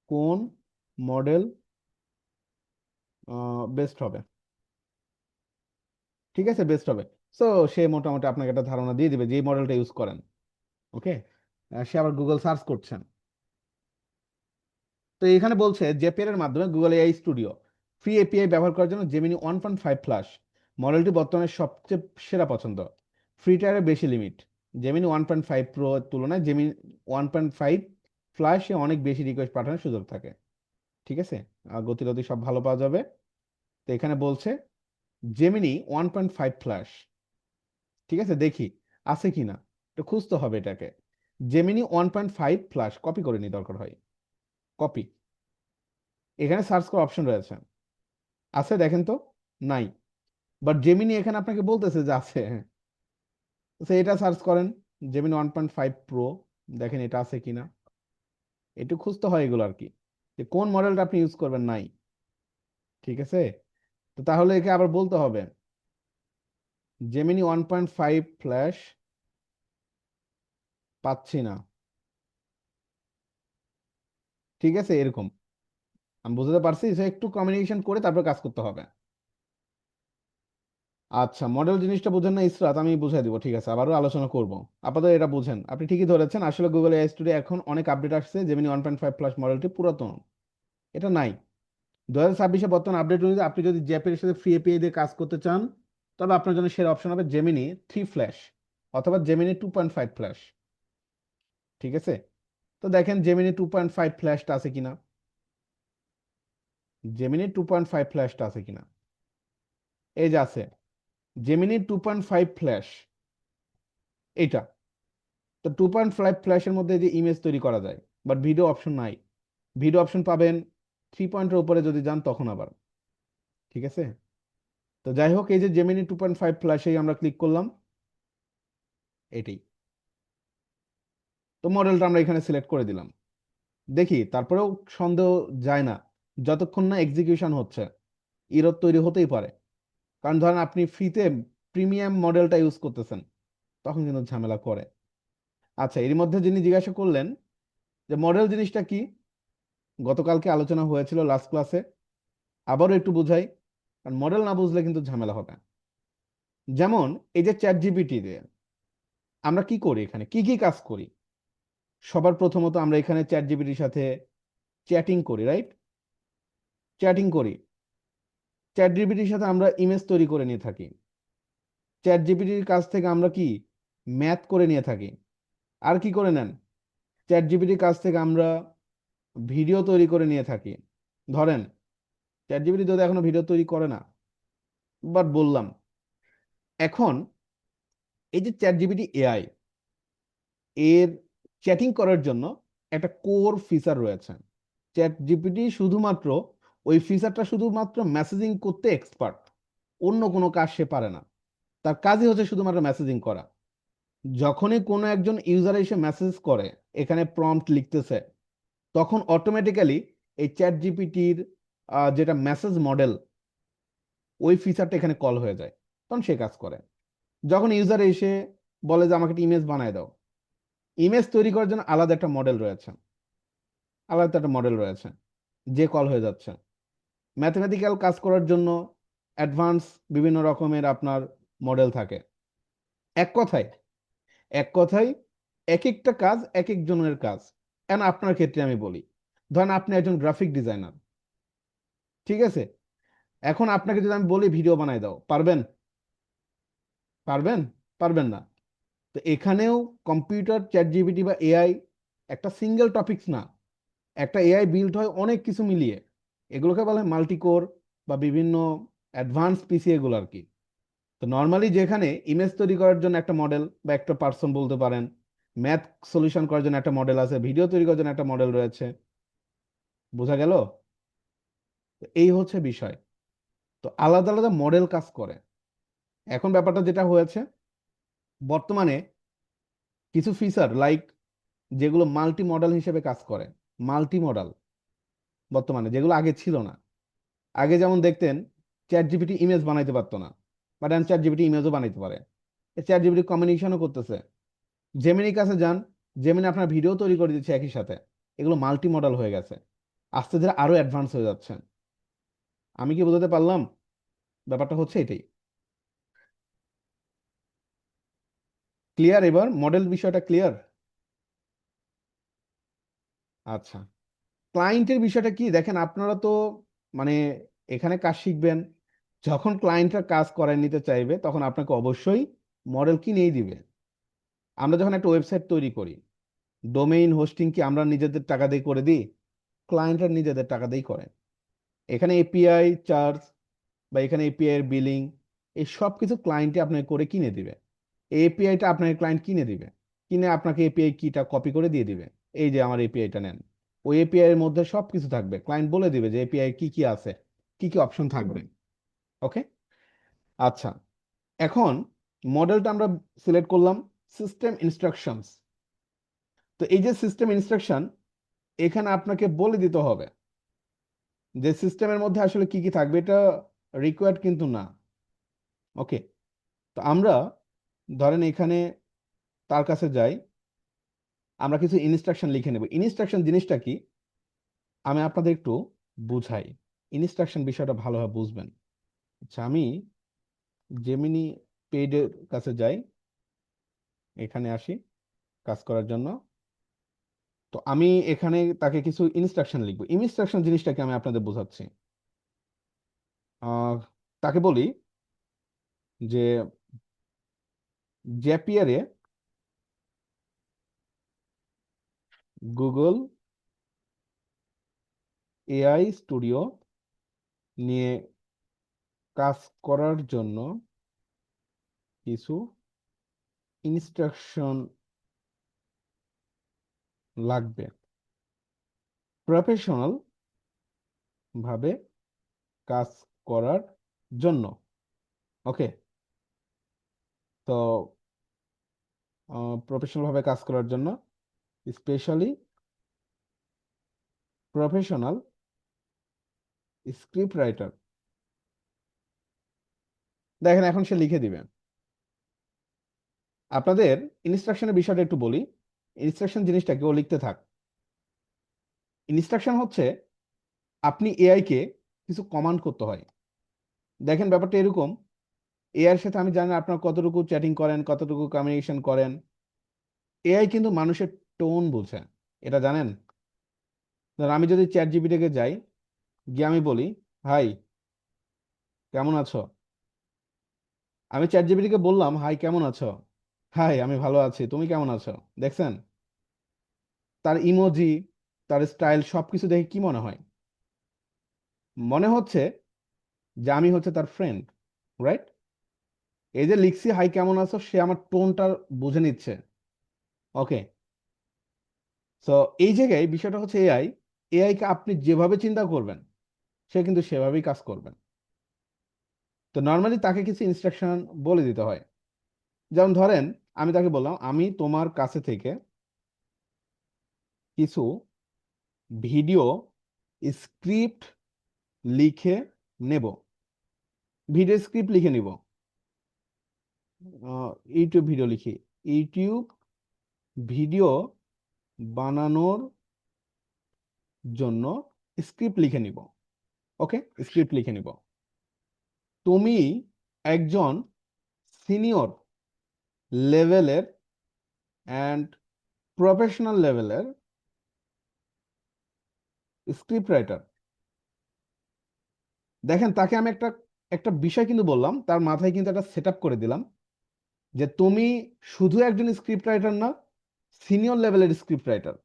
Speaker 1: কোন মডেল বেস্ট হবে। ঠিক আছে, বেস্ট হবে। সো সে মোটামুটি আপনাকে একটা ধারণা দিয়ে দিবে যে এই মডেলটা ইউজ করেন। ওকে, সে আবার গুগল সার্চ করছেন। তো এখানে বলছে জেপিআর এর মাধ্যমে Google AI studio free API ব্যবহার করার জন্য জেমিনি 1.5 ফ্ল্যাশ মডেলটি বর্তমানে সবচেয়ে সেরা পছন্দ। ফ্রি টায়ারে বেশি লিমিট, জেমিনি 1.5 প্রো এর তুলনায় জেমিনি 1.5 ফ্ল্যাশে অনেক বেশি রিকোয়েস্ট পাঠানোর সুযোগ থাকে। ঠিক আছে, গতিরোধী সব ভালো পাওয়া যাবে। তো এখানে বলছে জেমিনি 1.5 ফ্ল্যাশ। ঠিক আছে, দেখি আছে কিনা, একটু খুঁজতে হবে এটাকে। জেমিনি 1.5 ফ্ল্যাশ কপি করে নি দরকার হয়, কপি। এখানে সার্চ করার অপশন রয়েছে, আছে দেখেন তো, নাই। বাট জেমিনি এখানে আপনাকে বলতেছে যে আছে, হ্যাঁ। তো এটা সার্চ করেন, জেমিনি 1.5 প্রো, দেখেন এটা আছে কিনা। একটু খুঁজতে হয় এগুলো আর কি, যে কোন মডেলটা আপনি ইউজ করবেন, নাই। ঠিক আছে, তো তাহলে একে আবার বলতে হবে জেমিনি 1.5 ফ্ল্যাশ পাচ্ছি না। ঠিক আছে, এরকম আমি বুঝতে পারছি, সে একটু কমিউনিকেশন করে তারপর কাজ করতে হবে। আচ্ছা, মডেল জিনিসটা বুঝেন না ইসরাত, আমি বুঝাই দিব, ঠিক আছে আবারও আলোচনা করব। আপাতত এটা বুঝেন, আপনি ঠিকই ধরেছেন, আসলে গুগল এআই স্টুডিও এখন অনেক আপডেট আসছে, জেমিনি 1.5 প্লাস মডেলটি পুরাতন, এটা নাই। 2026-এ বর্তমান আপডেট অনুযায়ী আপনি যদি জ্যাপের সাথে ফ্রি এপিআই দিয়ে কাজ করতে চান, তবে আপনার জন্য সেরা অপশন হবে জেমিনি 3 ফ্ল্যাশ অথবা জেমিনি 2.5 ফ্ল্যাশ। ঠিক আছে, তো দেখেন জেমিনি 2.5 ফ্ল্যাশটা আছে কিনা, জেমিনি 2.5 ফ্ল্যাশটা আছে কিনা, এই যে আছে। জেমিনি 2.5 ফ্ল্যাশ, এটা। তো 2.5 ফ্ল্যাশের মধ্যে যে ইমেজ তৈরি করা যায়, বাট ভিডিও অপশন নাই। ভিডিও অপশন পাবেন 3 পয়েন্টের উপরে যদি যান তখন আবার। ঠিক আছে, তো যাই হোক, এই যে জেমিনি 2.5 ফ্ল্যাশেই আমরা ক্লিক করলাম, এটাই। তো মডেলটা আমরা এখানে সিলেক্ট করে দিলাম। দেখি তারপরেও সন্দেহ যায় না, যতক্ষণ না এক্সিকিউশন হচ্ছে ইরর তৈরি হতেই পারে। কারণ ধরেন আপনি ফ্রিতে প্রিমিয়াম মডেলটা ইউজ করতেছেন, তখন কিন্তু ঝামেলা করে। আচ্ছা, এর মধ্যে যিনি জিজ্ঞাসা করলেন যে মডেল জিনিসটা কি, গতকালকে আলোচনা হয়েছিল লাস্ট ক্লাসে, আবারও একটু বুঝাই, কারণ মডেল না বুঝলে কিন্তু ঝামেলা হবে। যেমন এই যে চ্যাট জিপিটি দিয়ে আমরা কি করি, এখানে কি কি কাজ করি। সবার প্রথমত আমরা এখানে চ্যাট জিপিটির সাথে চ্যাটিং করি, রাইট? চ্যাটিং করি। চ্যাট জিপিটির সাথে আমরা ইমেজ তৈরি করে নিয়ে থাকি। চ্যাট জিপিটির কাছ থেকে আমরা কি ম্যাথ করে নিয়ে থাকি। আর কি করে নেন, চ্যাট জিপিটির কাছ থেকে আমরা ভিডিও তৈরি করে নিয়ে থাকি। ধরেন চ্যাট জিপিটি যদি এখনো ভিডিও তৈরি করে না, বাট বললাম, এখন এই যে চ্যাট জিপিটি এআই, এর চ্যাটিং করার জন্য একটা কোর ফিচার রয়েছে। চ্যাট জিপিটি শুধুমাত্র ওই ফিচারটা শুধুমাত্র মেসেজিং করতে এক্সপার্ট, অন্য কোনো কাজ সে পারে না। তার কাজই হচ্ছে শুধুমাত্র মেসেজিং করা। যখনই কোনো একজন ইউজার এসে মেসেজ করে, এখানে প্রম্পট লিখতেছে, তখন অটোমেটিক্যালি এই চ্যাট জিপিটির যেটা মেসেজ মডেল, ওই ফিচারটা এখানে কল হয়ে যায়, তখন সে কাজ করে। যখন ইউজার এসে বলে যে আমাকে একটা ইমেজ বানায় দাও, ইমেজ তৈরি করার জন্য আলাদা একটা মডেল রয়েছে, আলাদা একটা মডেল রয়েছে, যে কল হয়ে যাচ্ছে। ম্যাথমেটিক্যাল কাজ করার জন্য অ্যাডভান্স বিভিন্ন রকমের আপনার মডেল থাকে। এক কথায়, এক কথায় এক একটা কাজ এক একজনের কাজ। এখন আপনার ক্ষেত্রে আমি বলি, ধরেন আপনি একজন গ্রাফিক ডিজাইনার, ঠিক আছে? এখন আপনাকে যদি আমি বলি ভিডিও বানাই দাও, পারবেন? পারবেন? পারবেন না। তো এখানেও কম্পিউটার, চ্যাট জিপিটি বা এআই একটা সিঙ্গেল টপিকস না, একটা এআই বিল্ড হয় অনেক কিছু মিলিয়ে। এগুলোকে বলা হয় মাল্টিকোর বা বিভিন্ন অ্যাডভান্স পিসি, এগুলো আর কি। তো নর্মালি যেখানে ইমেজ তৈরি করার জন্য একটা মডেল বা একটা পার্সন বলতে পারেন, ম্যাথ সলিউশন করার জন্য একটা মডেল আছে, ভিডিও তৈরি করার জন্য একটা মডেল রয়েছে। বোঝা গেল? তো এই হচ্ছে বিষয়। তো আলাদা আলাদা মডেল কাজ করে। এখন ব্যাপারটা যেটা হয়েছে, বর্তমানে কিছু ফিচার লাইক যেগুলো মাল্টি মডেল হিসেবে কাজ করে, মাল্টি মডেল বর্তমানে, যেগুলো আগে ছিল না। আগে যেমন দেখতেন চ্যাট জিপিটি ইমেজ বানাইতে পারতো না, বাট এখন চ্যাট জিপিটি ইমেজও বানাইতে পারে। চ্যাট জিপিটি কমিউনিকেশনও করতেছে। জেমিনির কাছে যান, জেমিনি আপনার ভিডিও তৈরি করে দিচ্ছে একই সাথে। এগুলো মাল্টি মডেল হয়ে গেছে, আস্তে ধীরে আরো অ্যাডভান্স হয়ে যাচ্ছে। আমি কি বোঝাতে পারলাম? ব্যাপারটা হচ্ছে এটাই। ক্লিয়ার? এবার মডেল বিষয়টা ক্লিয়ার? আচ্ছা, ক্লায়েন্টের বিষয়টা কি দেখেন, আপনারা তো মানে এখানে কাজ শিখবেন, যখন ক্লায়েন্টরা কাজ করায় নিতে চাইবে তখন আপনাকে অবশ্যই মডেল কিনেই দিবে। আমরা যখন একটা ওয়েবসাইট তৈরি করি, ডোমেইন হোস্টিং কি আমরা নিজেদের টাকা দিয়ে করে দিই? ক্লায়েন্টরা নিজেদের টাকা দিয়েই করে। এখানে এপিআই চার্জ বা এখানে এপিআই এর বিলিং, এই সব কিছু ক্লায়েন্টে আপনাকে করে কিনে দিবে। এই এপিআইটা আপনাকে ক্লায়েন্ট কিনে দিবে, কিনে আপনাকে এপিআই কিটা কপি করে দিয়ে দিবে। এই যে আমার এপিআইটা নেন, ওই এপিআই এর মধ্যে সব কিছু থাকবে, ক্লায়েন্ট বলে দিবে যে এপিআই কি কি আছে, কি কি অপশন থাকবে। ওকে, আচ্ছা। এখন মডেলটা আমরা সিলেক্ট করলাম, সিস্টেম ইনস্ট্রাকশনস। তো এই যে সিস্টেম ইনস্ট্রাকশন, এখানে আপনাকে বলে দিতে হবে যে সিস্টেমের মধ্যে আসলে কি কি থাকবে। এটা রিকোয়ার্ড কিন্তু না। ওকে, তো আমরা ধরেন এখানে তার কাছে যাই, আমরা কিছু ইনস্ট্রাকশন লিখে নেব। ইনস্ট্রাকশন জিনিসটা কি আমি আপনাদের একটু বুঝাই, ইনস্ট্রাকশন বিষয়টা ভালোভাবে বুঝবেন। আচ্ছা, আমি জেমিনি পেডের কাছে যাই, এখানে আসি কাজ করার জন্য। তো আমি এখানে তাকে কিছু ইনস্ট্রাকশন লিখবো। ইনস্ট্রাকশন জিনিসটাকে আমি আপনাদের বোঝাচ্ছি। আহ, তাকে বলি যে জ্যাপিয়ারে গুগল এআই স্টুডিও নিয়ে কাজ করার জন্য কিছু ইনস্ট্রাকশন লাগবে প্রফেশনাল ভাবে কাজ করার জন্য। ওকে, তো প্রফেশনাল ভাবে কাজ করার জন্য, স্পেশালি প্রফেশনাল স্ক্রিপ্ট রাইটার। দেখেন এখন সে লিখে দিবে। আপনাদের ইনস্ট্রাকশনের বিষয়টা একটু বলি। ইনস্ট্রাকশন জিনিসটা কেউ লিখতে থাক। ইনস্ট্রাকশন হচ্ছে আপনি এআই কে কিছু কমান্ড করতে হয়। দেখেন ব্যাপারটা এরকম, এআই এর সাথে আমি জানি না আপনার কতটুকু চ্যাটিং করেন, কতটুকু কমিউনিকেশন করেন। এআই কিন্তু মানুষের টোন বোঝে, এটা জানেন? ধর আমি যদি চ্যাট জিপিটিকে যাই, গিয়ে আমি বলি হাই কেমন আছো, আমি চ্যাট জিপিটিকে বললাম হাই কেমন আছো, হাই আমি ভালো আছি, তুমি কেমন আছো। দেখছেন তার ইমোজি, তার স্টাইল সবকিছু দেখে কি মনে হয়? মনে হচ্ছে যে আমি হচ্ছে তার ফ্রেন্ড, রাইট? এই যে লিখছি হাই কেমন আছো, সে আমার টোনটা বুঝে নিচ্ছে। ওকে, তো এই জায়গায় বিষয়টা হচ্ছে এআই, এআই কে আপনি যেভাবে চিন্তা করবেন সে কিন্তু সেভাবেই কাজ করবেন। তো নর্মালি তাকে কিছু ইনস্ট্রাকশন বলে দিতে হয়। যেমন ধরেন আমি তাকে বললাম আমি তোমার কাছে থেকে কিছু ভিডিও স্ক্রিপ্ট লিখে নেব, ভিডিও স্ক্রিপ্ট লিখে নিব। ইউটিউব ভিডিও লিখি, ইউটিউব ভিডিও বানানোর জন্য স্ক্রিপ্ট লিখে নিব। ওকে, স্ক্রিপ্ট লিখে নিব। তুমি একজন সিনিয়র লেভেলের অ্যান্ড প্রফেশনাল লেভেলের স্ক্রিপ্ট রাইটার। দেখেন তাকে আমি একটা একটা বিষয় কিন্তু বললাম, তার মাথায় কিন্তু একটা সেট আপ করে দিলাম যে তুমি শুধু একজন স্ক্রিপ্ট রাইটার না, সিনিয়র লেভেলের স্ক্রিপ্ট রাইটার।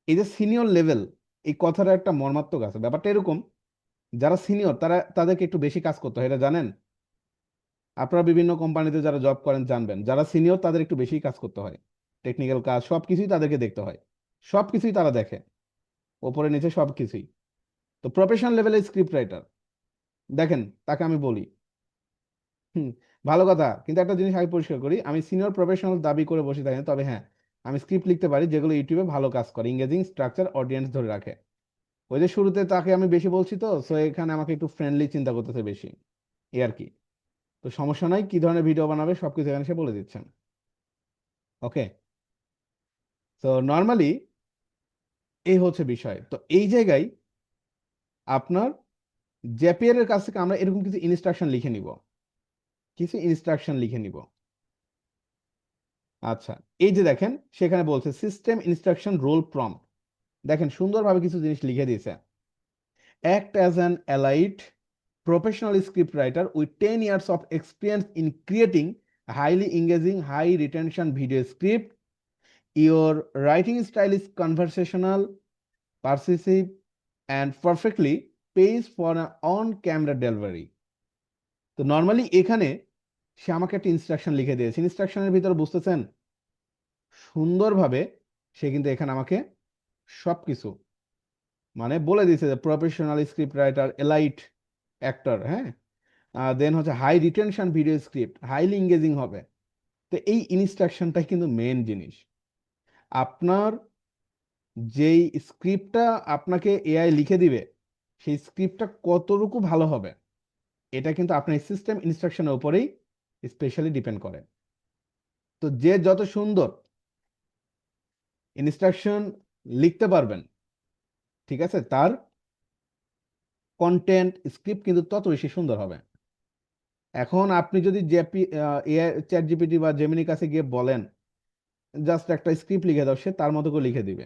Speaker 1: এই যে সিনিয়র লেভেল, এই কথাটা একটা মর্মাত্মক আছে। ব্যাপারটা এরকম, যারা সিনিয়র তারা তাদেরকে একটু বেশি কাজ করতে হয়, এটা জানেন? আপনারা বিভিন্ন কোম্পানিতে যারা জব করেন জানবেন, যারা সিনিয়র তাদের একটু বেশি কাজ করতে হয়। টেকনিক্যাল কাজ সবকিছুই তাদেরকে দেখতে হয়, সবকিছুই তারা দেখে, ওপরে নিচে সবকিছুই। তো প্রফেশনাল লেভেলের স্ক্রিপ্ট রাইটার, দেখেন তাকে আমি বলি হুম, ভালো কথা, কিন্তু একটা জিনিস আগে পরিষ্কার করি, আমি সিনিয়র প্রফেশনাল দাবি করে বসে থাকি না, তবে হ্যাঁ আমি স্ক্রিপ্ট লিখতে পারি যেগুলো ইউটিউবে ভালো কাজ করে, ইংগেজিং স্ট্রাকচার, অডিয়েন্স ধরে রাখে। ওই যে শুরুতে তাকে আমি বেশি বলছি, তো সো এখানে আমাকে একটু ফ্রেন্ডলি চিন্তা করতেছে বেশি, এই আর কি। তো সমস্যা নাই, কি ধরনের ভিডিও বানাবে সবকিছু এখানে সে বলে দিচ্ছেন। ওকে, তো নর্মালি এই হচ্ছে বিষয়। তো এই জায়গায় আপনার জেপিয়ার এর কাছ থেকে আমরা এরকম কিছু ইনস্ট্রাকশন লিখে নিব, কিছু ইনস্ট্রাকশন লিখে নিব। আচ্ছা, এই যে দেখেন সেখানে বলছে সিস্টেম ইনস্ট্রাকশন রোল প্রম্পট। দেখেন সুন্দরভাবে কিছু জিনিস লিখে দিয়েছে। Act as an elite professional script writer with 10 years of experience in creating highly engaging high retention video script. Your writing style is conversational, persuasive, and perfectly paced for an on camera delivery. তো normally এখানে সে আমাকে একটা instruction লিখে দিয়েছে। ইনস্ট্রাকশনের ভিতরে বুঝতেছেন সুন্দরভাবে সে কিন্তু এখানে আমাকে সবকিছু মানে বলে দিয়েছে যে professional script writer, elite actor, হ্যাঁ, দেন হচ্ছে high retention video script, highly engaging হবে। তো এই ইনস্ট্রাকশনটাই কিন্তু মেন জিনিস। আপনার যেই স্ক্রিপ্টটা আপনাকে এআই লিখে দিবে, সেই স্ক্রিপ্টটা কতটুকু ভালো হবে এটা কিন্তু আপনার সিস্টেম ইনস্ট্রাকশনের উপরেই স্পেশালি ডিপেন্ড করে। তো যে যত সুন্দর ইনস্ট্রাকশন লিখতে পারবেন, ঠিক আছে, তার কন্টেন্ট স্ক্রিপ্ট কিন্তু তত বেশি সুন্দর হবে। এখন আপনি যদি জেপি এআই চ্যাট জিপিটি বা জেমিনির কাছে গিয়ে বলেন জাস্ট একটা স্ক্রিপ্ট লিখে দাও, সে তার মতো করে লিখে দিবে।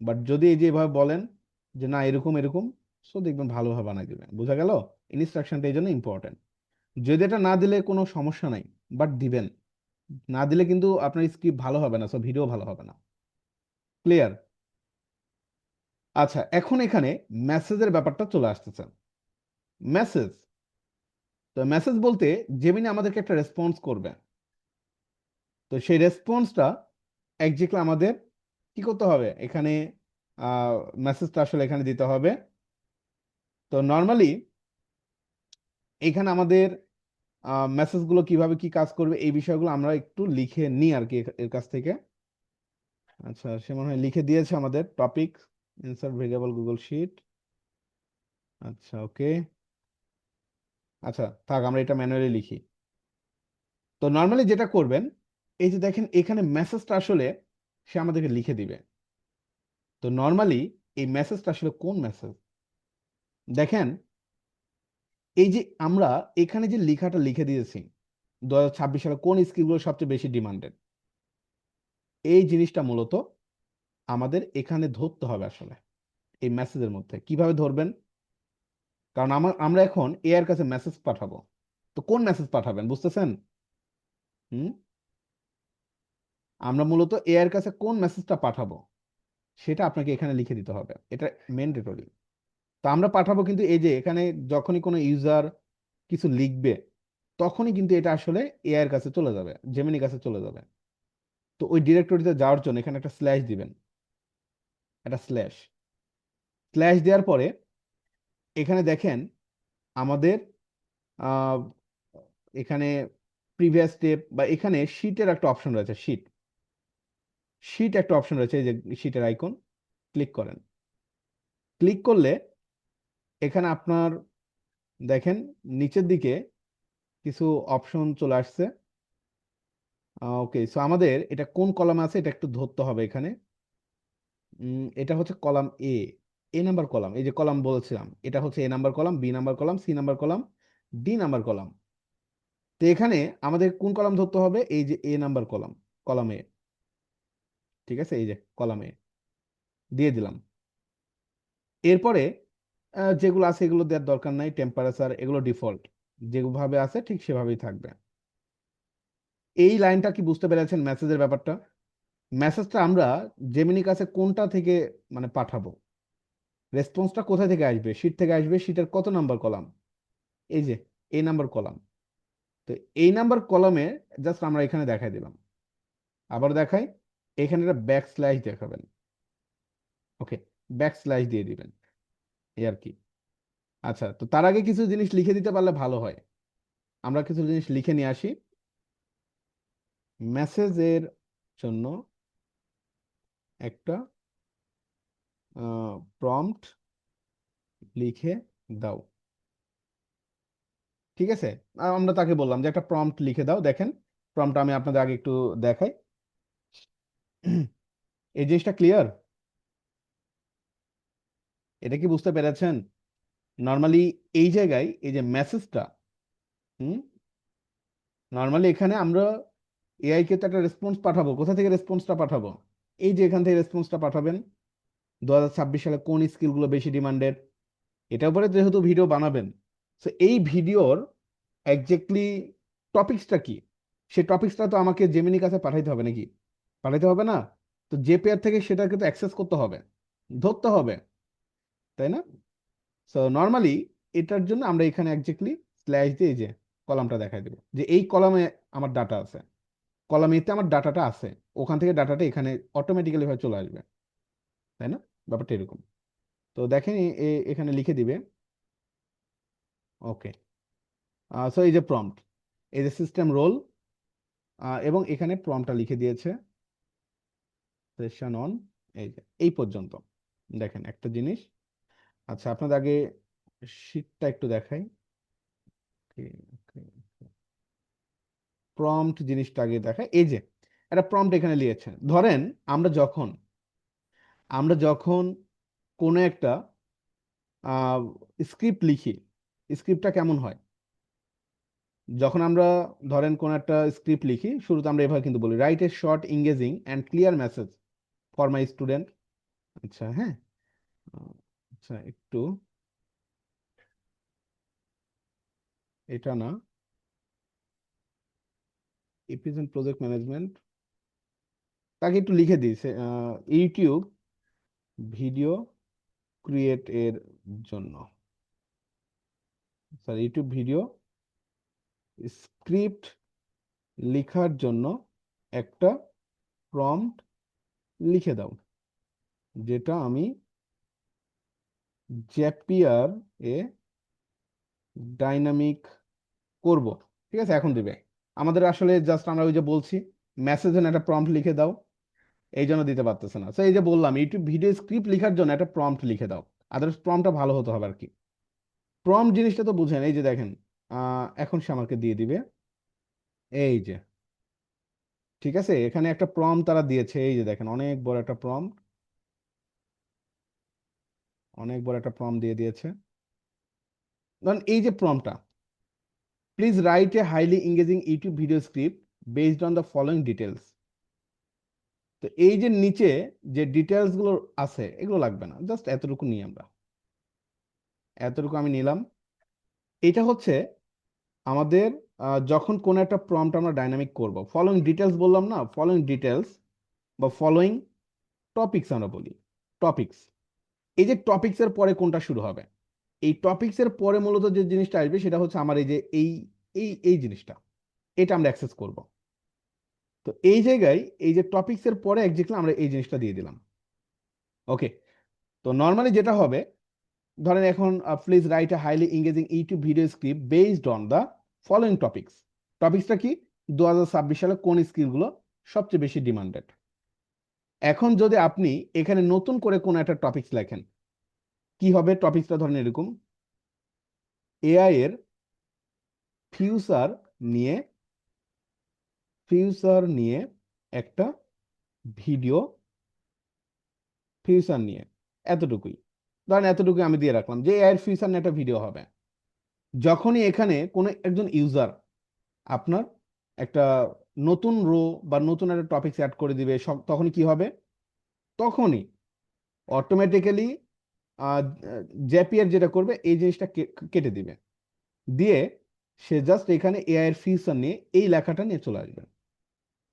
Speaker 1: বাট যদি এই যে এভাবে বলেন যে না এরকম এরকম, সো দেখবেন ভালোভাবে বানাই দিবে। বোঝা গেল? ইনস্ট্রাকশনটা এই জন্য ইম্পর্টেন্ট। যদি এটা না দিলে কোনো সমস্যা নাই, বাট দিবেন। না দিলে কিন্তু আপনার স্ক্রিপ্ট ভালো হবে না, সো ভিডিও ভালো হবে না। ক্লিয়ার? আচ্ছা, এখন এখানে মেসেজের ব্যাপারটা চলে আসতেছে। মেসেজ, তো মেসেজ বলতে জেমিনি আমাদেরকে একটা রেসপন্স করবে। তো সেই রেসপন্সটা একজাক্টলি আমাদের কি করতে হবে, এখানে মেসেজটা আসলে এখানে দিতে হবে। তো নর্মালি এখানে আমাদের মেসেজগুলো কিভাবে কি কাজ করবে এই বিষয়গুলো আমরা একটু লিখে নিই আর কি এর কাছ থেকে। আচ্ছা, সে মনে হয় লিখে দিয়েছে আমাদের topic insert variable Google sheet. আচ্ছা, ওকে। আচ্ছা, থাক, আমরা এটা ম্যানুয়ালি লিখি। তো নর্মালি যেটা করবেন, এই যে দেখেন এখানে মেসেজটা আসলে সে আমাদেরকে লিখে দিবে। তো নর্মালি এই মেসেজটা আসলে কোন মেসেজ দেখেন, এই যে আমরা এখানে যে লেখাটা লিখে দিয়েছি 2026 সালে কোন স্কিলগুলো সবচেয়ে বেশি ডিমান্ডেড, এই জিনিসটা মূলত আমাদের এখানে ধরতে হবে আসলে এই মেসেজের মধ্যে। কিভাবে ধরবেন, কারণ আমরা এখন এআই এর কাছে মেসেজ পাঠাবো। তো কোন মেসেজ পাঠাবেন বুঝতেছেন? হুম, আমরা মূলত এআই এর কাছে কোন মেসেজটা পাঠাবো সেটা আপনাকে এখানে লিখে দিতে হবে, এটা ম্যান্ডেটরি। তো আমরা পাঠাবো কিন্তু এই যে এখানে যখনই কোনো ইউজার কিছু লিখবে তখনই কিন্তু এটা আসলে এআই এর কাছে চলে যাবে, জেমিনির কাছে চলে যাবে। তো ওই ডিরেক্টরিতে যাওয়ার জন্য এখানে একটা স্ল্যাশ দিবেন, একটা স্ল্যাশ স্ল্যাশ দেওয়ার পরে এখানে দেখেন আমাদের আহ, এখানে প্রিভিয়াস স্টেপ বা এখানে শিটের একটা অপশন রয়েছে, শিট শিট একটা অপশন রয়েছে, এই যে শিটের আইকন, ক্লিক করেন। ক্লিক করলে এখানে আপনার দেখেন নিচের দিকে কিছু অপশন চলে আসছে। ওকে, সো আমাদের এটা কোন কলামে আছে এটা একটু ধরতে হবে এখানে। এটা হচ্ছে column A, A number column. এই যে কলাম বলেছিলাম এটা হচ্ছে A number column, B number column, C number column, D number column. তো এখানে আমাদের কোন কলাম ধরতে হবে, এই যে A number column, column A. ঠিক আছে, এই যে কলাম এ দিয়ে দিলাম। এরপরে যেগুলো আছে এগুলো দেওয়ার দরকার নাই, টেম্পারেচার এগুলো ডিফল্ট যেভাবে আছে ঠিক সেভাবেই থাকবে। এই লাইনটা কি বুঝতে পেরেছেন মেসেজের ব্যাপারটা? মেসেজটা আমরা জেমিনির কাছে কোনটা থেকে মানে পাঠাবো, রেসপন্সটা কোথা থেকে আসবে, শিট থেকে আসবে, শিটের কত নাম্বার কলাম, এই যে এই নাম্বার কলাম। তো এই নাম্বার কলামে জাস্ট আমরা এখানে দেখাই দিলাম, আবার দেখাই, এখানে একটা ব্যাক স্ল্যাশ দেখাবেন। ওকে, ব্যাক স্ল্যাশ দিয়ে দিবেন, এই আর কি। আচ্ছা, তো তার আগে কিছু জিনিস লিখে দিতে পারলে ভালো হয়। আমরা কিছু জিনিস লিখে নিয়ে আসি মেসেজের জন্য। একটা প্রম্পট লিখে দাও, ঠিক আছে। আমরা তাকে বললাম যে একটা প্রম্পট লিখে দাও। দেখেন প্রম্পট আমি আপনাদের আগে একটু দেখাই। এই জিনিসটা ক্লিয়ার, এটা কি বুঝতে পেরেছেন? নর্মালি এই জায়গায় এই যে মেসেজটা, হুম, নর্মালি এখানে আমরা এআই কে তো একটা রেসপন্স পাঠাবো, কোথা থেকে রেসপন্সটা পাঠাবো, এই যে এখান থেকে রেসপন্সটা পাঠাবেন 2026 সালে কোন স্কিলগুলো বেশি ডিমান্ডেড, এটার উপরে যেহেতু ভিডিও বানাবেন। তো এই ভিডিওর একজাক্টলি টপিকসটা কি, সেই টপিকসটা তো আমাকে জেমিনির কাছে পাঠাইতে হবে নাকি? পাঠাইতে হবে না? তো যে পেয়ার থেকে সেটাকে তো অ্যাক্সেস করতে হবে, ধরতে হবে, তাই না? সো নর্মালি এটার জন্য আমরা এখানে একজাক্টলি স্ল্যাশ দিয়ে এই যে কলামটা দেখাই দেবো যে এই কলামে আমার ডাটা আছে, কলাম এতে আমার ডাটাটা আছে, ওখান থেকে ডাটাটা এখানে অটোমেটিক্যালি ভাবে চলে আসবে, তাই না? ব্যাপারটা এরকম। তো দেখেন এখানে লিখে দিবে। ওকে, সো এই যে প্রম্পট, এই যে সিস্টেম রোল, এবং এখানে প্রম্পটটা লিখে দিয়েছে সেশন অন, এই যে এই পর্যন্ত। দেখেন একটা জিনিস। আচ্ছা, আপনাদের আগে শীটটা একটু দেখাই। প্রম্পট জিনিসটা আগে দেখাই, এই যে একটা প্রম্পট এখানে লিখেছেন। ধরেন আমরা যখন আমরা যখন কোনো একটা স্ক্রিপ্ট লিখি, স্ক্রিপ্টটা কেমন হয়, যখন আমরা ধরেন কোন একটা স্ক্রিপ্ট লিখি শুরুতে আমরা এভাবে কিন্তু বলি write a short engaging and clear message for my student. আচ্ছা, হ্যাঁ, আচ্ছা একটু, এটা না, এপিসেন্ট প্রজেক্ট ম্যানেজমেন্ট, তাকে একটু লিখে দিয়েছে ইউটিউব ভিডিও ক্রিয়েট এর জন্য, স্যার ইউটিউব ভিডিও স্ক্রিপ্ট লেখার জন্য একটা প্রম্পট লিখে দাও, যেটা আমি জ্যাপিয়ার এ ডাইনামিক করব। ঠিক আছে, এখন দিবে। আমাদের আসলে জাস্ট আমরা ওই যে বলছি মেসেজে একটা প্রম্পট লিখে দাও, এই জন্য দিতে পারতেছে না। তো এই যে বললাম ইউটিউব ভিডিও স্ক্রিপ্ট লেখার জন্য একটা প্রম্পট লিখে দাও, আদারস প্রম্পটটা ভালো হতে হবে আর কি। প্রম্পট জিনিসটা তো বুঝেন, এই যে দেখেন এখন সে আমাকে দিয়ে দিবে এই যে, ঠিক আছে, এখানে একটা প্রম্পট তারা দিয়েছে, এই যে দেখেন অনেক বড় একটা প্রম্পট, অনেক বড় একটা প্রম্পট দিয়ে দিয়েছে। ধরেন এই যে প্রম্পটটা, please write a highly engaging YouTube video script based on the following details. তো এই যে নিচে যে ডিটেলস গুলো আছে এগুলো লাগবে না, জাস্ট এতটুকু নিই আমরা, এতটুকু আমি নিলাম। এটা হচ্ছে আমাদের যখন কোন একটা প্রম্পট আমরা ডাইনামিক করব, ফলোইং ডিটেলস বললাম না, ফলোইং ডিটেলস বা ফলোইং টপিকস আমরা বলি, টপিকস। এই যে টপিকস এর পরে কোনটা শুরু হবে, এই টপিকস এর পরে মূলত যে জিনিসটা আসবে সেটা হচ্ছে আমার এই যে এই জিনিসটা, এটা আমরা অ্যাক্সেস করব। তো এই জায়গায় এই যে টপিকস এর পরে এক্স্যাক্টলি আমরা এই জিনিসটা দিয়ে দিলাম। ওকে, তো নর্মালি যেটা হবে, ধরেন এখন please write a highly engaging YouTube video script based on the following topics. টপিকসটা কি, 2026 সালে কোন স্কিলগুলো সবচেয়ে বেশি ডিমান্ডেড। এখন যদি আপনি এখানে নতুন করে কোন একটা টপিকস লেখেন, কি হবে টপিকসটা, ধরেন এরকম এআই এর ফিউচার নিয়ে, ফিউচার নিয়ে একটা ভিডিও, ফিউচার নিয়ে, এতটুকুই। ধরেন এতটুকুই আমি দিয়ে রাখলাম যে এআই এর ফিউচার নিয়ে একটা ভিডিও হবে। যখনই এখানে কোনো একজন ইউজার আপনার একটা নতুন রো বা নতুন একটা টপিক অ্যাড করে দিবে, সব তখন কি হবে, তখনই অটোমেটিক্যালি জ্যাপিয়ার যেটা করবে এই জিনিসটা কেটে দিবে, দিয়ে সে জাস্ট এখানে এআই এর ফিউচার নিয়ে এই লেখাটা নিয়ে চলে আসবে।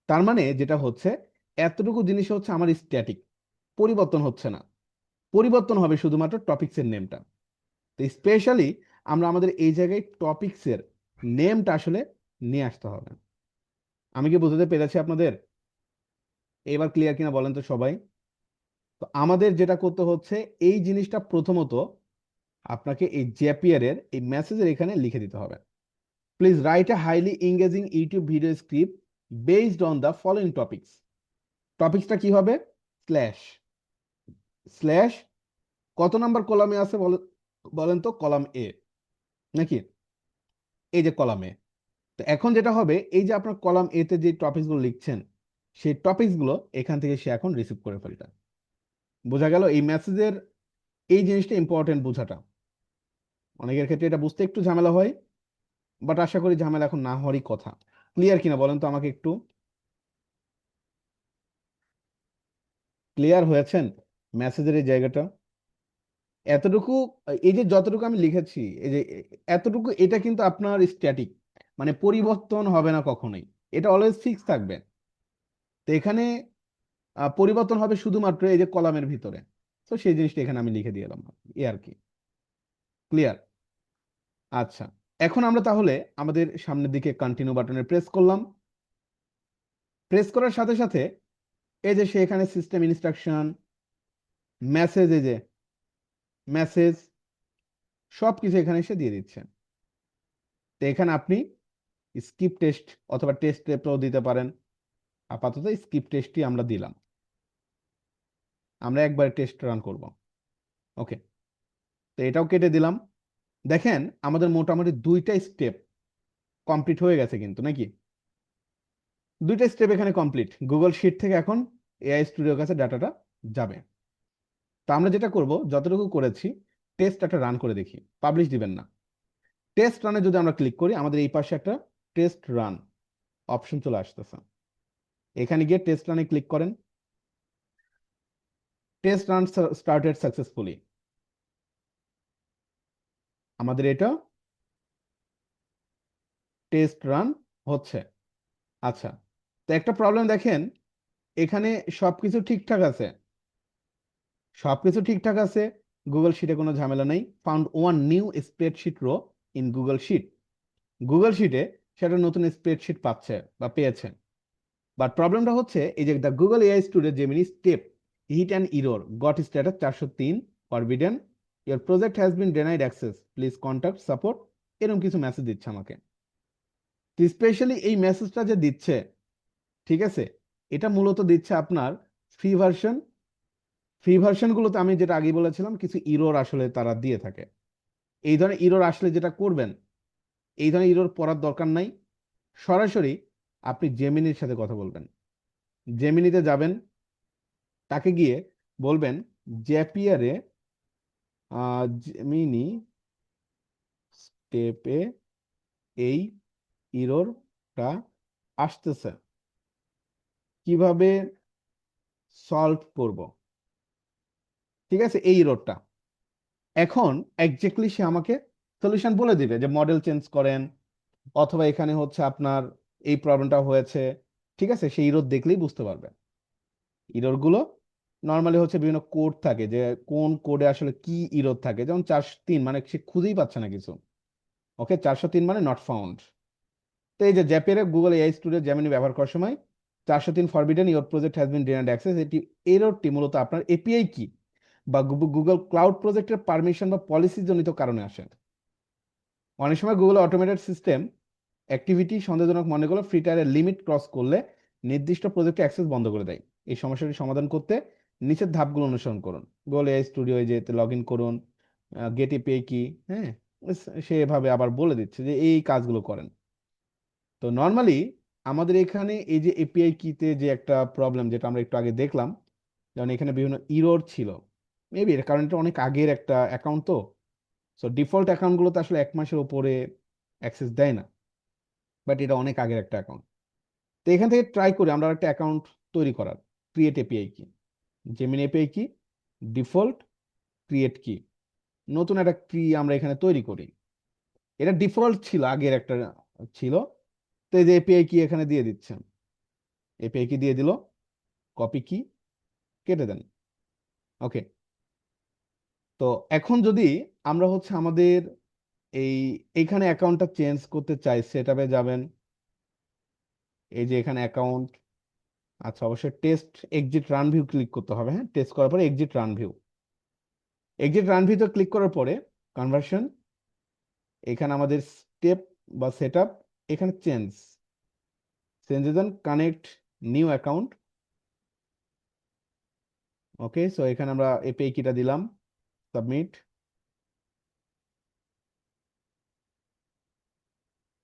Speaker 1: তার মানে যেটা হচ্ছে, এতটুকু জিনিস হচ্ছে আমার স্ট্যাটিক, পরিবর্তন হচ্ছে না, পরিবর্তন হবে শুধুমাত্র টপিক্সের নেমটা। তো স্পেশালি আমরা আমাদের এই জায়গায় টপিক্সের নেমটা আসলে নিয়ে আসতে হবে। আমি কি বোঝাতে পেরেছি আপনাদের? এবার ক্লিয়ার কিনা বলেন তো সবাই। তো আমাদের যেটা করতে হচ্ছে, এই জিনিসটা প্রথমত আপনাকে এই জ্যাপিয়ারের এই মেসেজের এখানে লিখে দিতে হবে, please write a highly engaging YouTube video script based on the following topics. টপিকসটা কি হবে, স্ল্যাশ, স্ল্যাশ কত নাম্বার কলামে আছে বলেন, বলেন তো, কলাম এ নাকি, এই যে কলাম এ। তো এখন যেটা হবে, এই যে আপনার কলাম এ তে যে টপিকস গুলো লিখছেন, সেই টপিকস গুলো এখান থেকে সে এখন রিসিভ করে ফেলবে। বোঝা গেল এই মেসেজের এই জিনিসটা ইম্পর্টেন্ট বোঝাটা। অনেকের ক্ষেত্রে এটা বুঝতে একটু ঝামেলা হয়, বাট আশা করি ঝামেলা এখন না হওয়ারই কথা। ক্লিয়ার কিনা বলেন তো আমাকে একটু, ক্লিয়ার হয়েছেন মেসেজের এই জায়গাটা? এতটুকু, এই যে যতটুকু আমি লিখেছি, এই যে এতটুকু, এটা কিন্তু আপনার স্ট্যাটিক, মানে পরিবর্তন হবে না কখনোই, এটা অলওয়েজ ফিক্স থাকবে। তো এখানে পরিবর্তন হবে শুধুমাত্র এই যে কলামের ভিতরে। তো সেই জিনিসটা এখানে আমি লিখে দিয়ে এলাম, এই আর কি। ক্লিয়ার? আচ্ছা, এখন আমরা তাহলে আমাদের সামনের দিকে কন্টিনিউ বাটনে প্রেস করলাম। প্রেস করার সাথে সাথে এই যে সে এখানে সিস্টেম ইনস্ট্রাকশন, মেসেজ, এই যে মেসেজ, সবকিছু এখানে এসে দিয়ে দিচ্ছে। তো এখানে আপনি স্কিপ টেস্ট অথবা টেস্ট টেপও দিতে পারেন। আপাতত স্কিপ টেস্টই আমরা দিলাম, আমরা একবার টেস্ট রান করব। ওকে, তো এটাও কেটে দিলাম। দেখেন আমাদের মোটামুটি দুইটা স্টেপ কমপ্লিট হয়ে গেছে কিন্তু, নাকি? দুইটা স্টেপ এখানে কমপ্লিট। গুগল শিট থেকে এখন এআই স্টুডিওর কাছে ডাটাটা যাবে। তো আমরা যেটা করব, যতটুকু করেছি টেস্ট একটা রান করে দেখি, পাবলিশ দিবেন না। টেস্ট রানে যদি আমরা ক্লিক করি, আমাদের এই পাশে একটা টেস্ট রান অপশন চলে আসতেছে। এখানে গিয়ে টেস্ট রানে ক্লিক করেন। টেস্ট রান স্টার্টেড সাকসেসফুলি, আমাদের এটা টেস্ট রান হচ্ছে। আচ্ছা, তো একটা প্রবলেম দেখেন, এখানে সবকিছু ঠিকঠাক আছে, সবকিছু ঠিকঠাক আছে, গুগল শিটে কোনো ঝামেলা নেই। Found one new spreadsheet row in Google sheet. Google শিটে সেটা নতুন স্প্রেডশিট পাচ্ছে বা পেয়েছে। বাট প্রবলেমটা হচ্ছে এই যে the Google AI studio Gemini step hit and error got status 403 forbidden, your project has been denied access, please contact support, এরকম কিছু মেসেজ দিচ্ছে আমাকে। তো স্পেশালি এই মেসেজটা যে দিচ্ছে, ঠিক আছে, এটা মূলত দিচ্ছে আপনার ফ্রি ভার্সন। ফ্রি ভার্সনগুলোতে আমি যেটা আগে বলেছিলাম কিছু ইরোর আসলে তারা দিয়ে থাকে। এই ধরনের ইরোর আসলে যেটা করবেন, এই ধরনের ইরোর পড়ার দরকার নাই, সরাসরি আপনি জেমিনির সাথে কথা বলবেন। জেমিনিতে যাবেন, তাকে গিয়ে বলবেন জ্যাপিয়ারে জেমিনি স্টেপে এই ইরোরটা আসতেছে, কিভাবে সলভ করব, ঠিক আছে, এই ইরোরটা। এখন এক্স্যাক্টলি সে আমাকে সলিউশন বলে দিবে যে মডেল চেঞ্জ করেন, অথবা এখানে হচ্ছে আপনার এই প্রবলেমটা হয়েছে, ঠিক আছে, সেই ইরোর দেখলেই বুঝতে পারবেন। ইরোর গুলো নর্মালি হচ্ছে বিভিন্ন কোড থাকে, যে কোন কোডে আসলে কি ইরোর থাকে, যেমন 403 মানে সে খুঁজেই পাচ্ছে না কিছু, ওকে, 403 মানে নট ফাউন্ড। তো এই যে জ্যাপের গুগল এআই স্টুডিও জেমিনি ব্যবহার করার সময় 403 forbidden, your project has bin denied access, এটি এররটি মূলত আপনার এপিআই কি বা গুগল ক্লাউড প্রজেক্টের পারমিশন বা পলিসি জনিত কারণে আসে। অনেক সময় গুগল অটোমেটেড সিস্টেম অ্যাক্টিভিটি সন্দেহজনক মনে করলে ফ্রি টায়ারের লিমিট ক্রস করলে নির্দিষ্ট প্রজেক্টে অ্যাক্সেস বন্ধ করে দেয়। এই সমস্যাটি সমাধান করতে নিচের ধাপগুলো অনুসরণ করুন। গুগল এআই স্টুডিওয়ে যেতে লগ ইন করুন, গেট এপিআই কি, হ্যাঁ, সেভাবে আবার বলে দিচ্ছে যে এই কাজগুলো করেন। তো নর্মালি আমাদের এখানে এই যে এপিআই কিতে যে একটা প্রবলেম যেটা আমরা একটু আগে দেখলাম, যেমন এখানে বিভিন্ন ইরর ছিল, মেবি এর কারণটা অনেক আগের একটা অ্যাকাউন্ট, তো সো ডিফল্ট অ্যাকাউন্টগুলোতে আসলে 1 মাসের উপরে অ্যাক্সেস দেয় না, বাট এটা অনেক আগের একটা অ্যাকাউন্ট। তো এখান থেকে ট্রাই করি আমরা একটা অ্যাকাউন্ট তৈরি করার। ক্রিয়েট এপিআই কি, জেমিনি এপিআই কি, ডিফল্ট, ক্রিয়েট কি, নতুন একটা কি আমরা এখানে তৈরি করি। এটা ডিফল্ট ছিল, আগের একটা ছিল। তো এই যে এপিআই কি এখানে দিয়ে দিচ্ছেন, এপিআই কি দিয়ে দিল, কপি কি, কেটে দেন, ওকে। তো এখন যদি আমরা হচ্ছে আমাদের এই এইখানে অ্যাকাউন্টটা চেঞ্জ করতে চাই, সেটআপে যাবেন, এই যে এখানে অ্যাকাউন্ট, আচ্ছা অবশ্যই test exit run view click করতে হবে, হ্যাঁ, টেস্ট করার পরে exit run view, exit run ভিউতে ক্লিক করার পরে কনভার্সন, এখানে আমাদের স্টেপ বা সেটআপ, এখানে চেঞ্জে দেন, কানেক্ট নিউ অ্যাকাউন্ট, ওকে। সো এখানে আমরা এপিআই কিটা দিলাম, সাবমিট,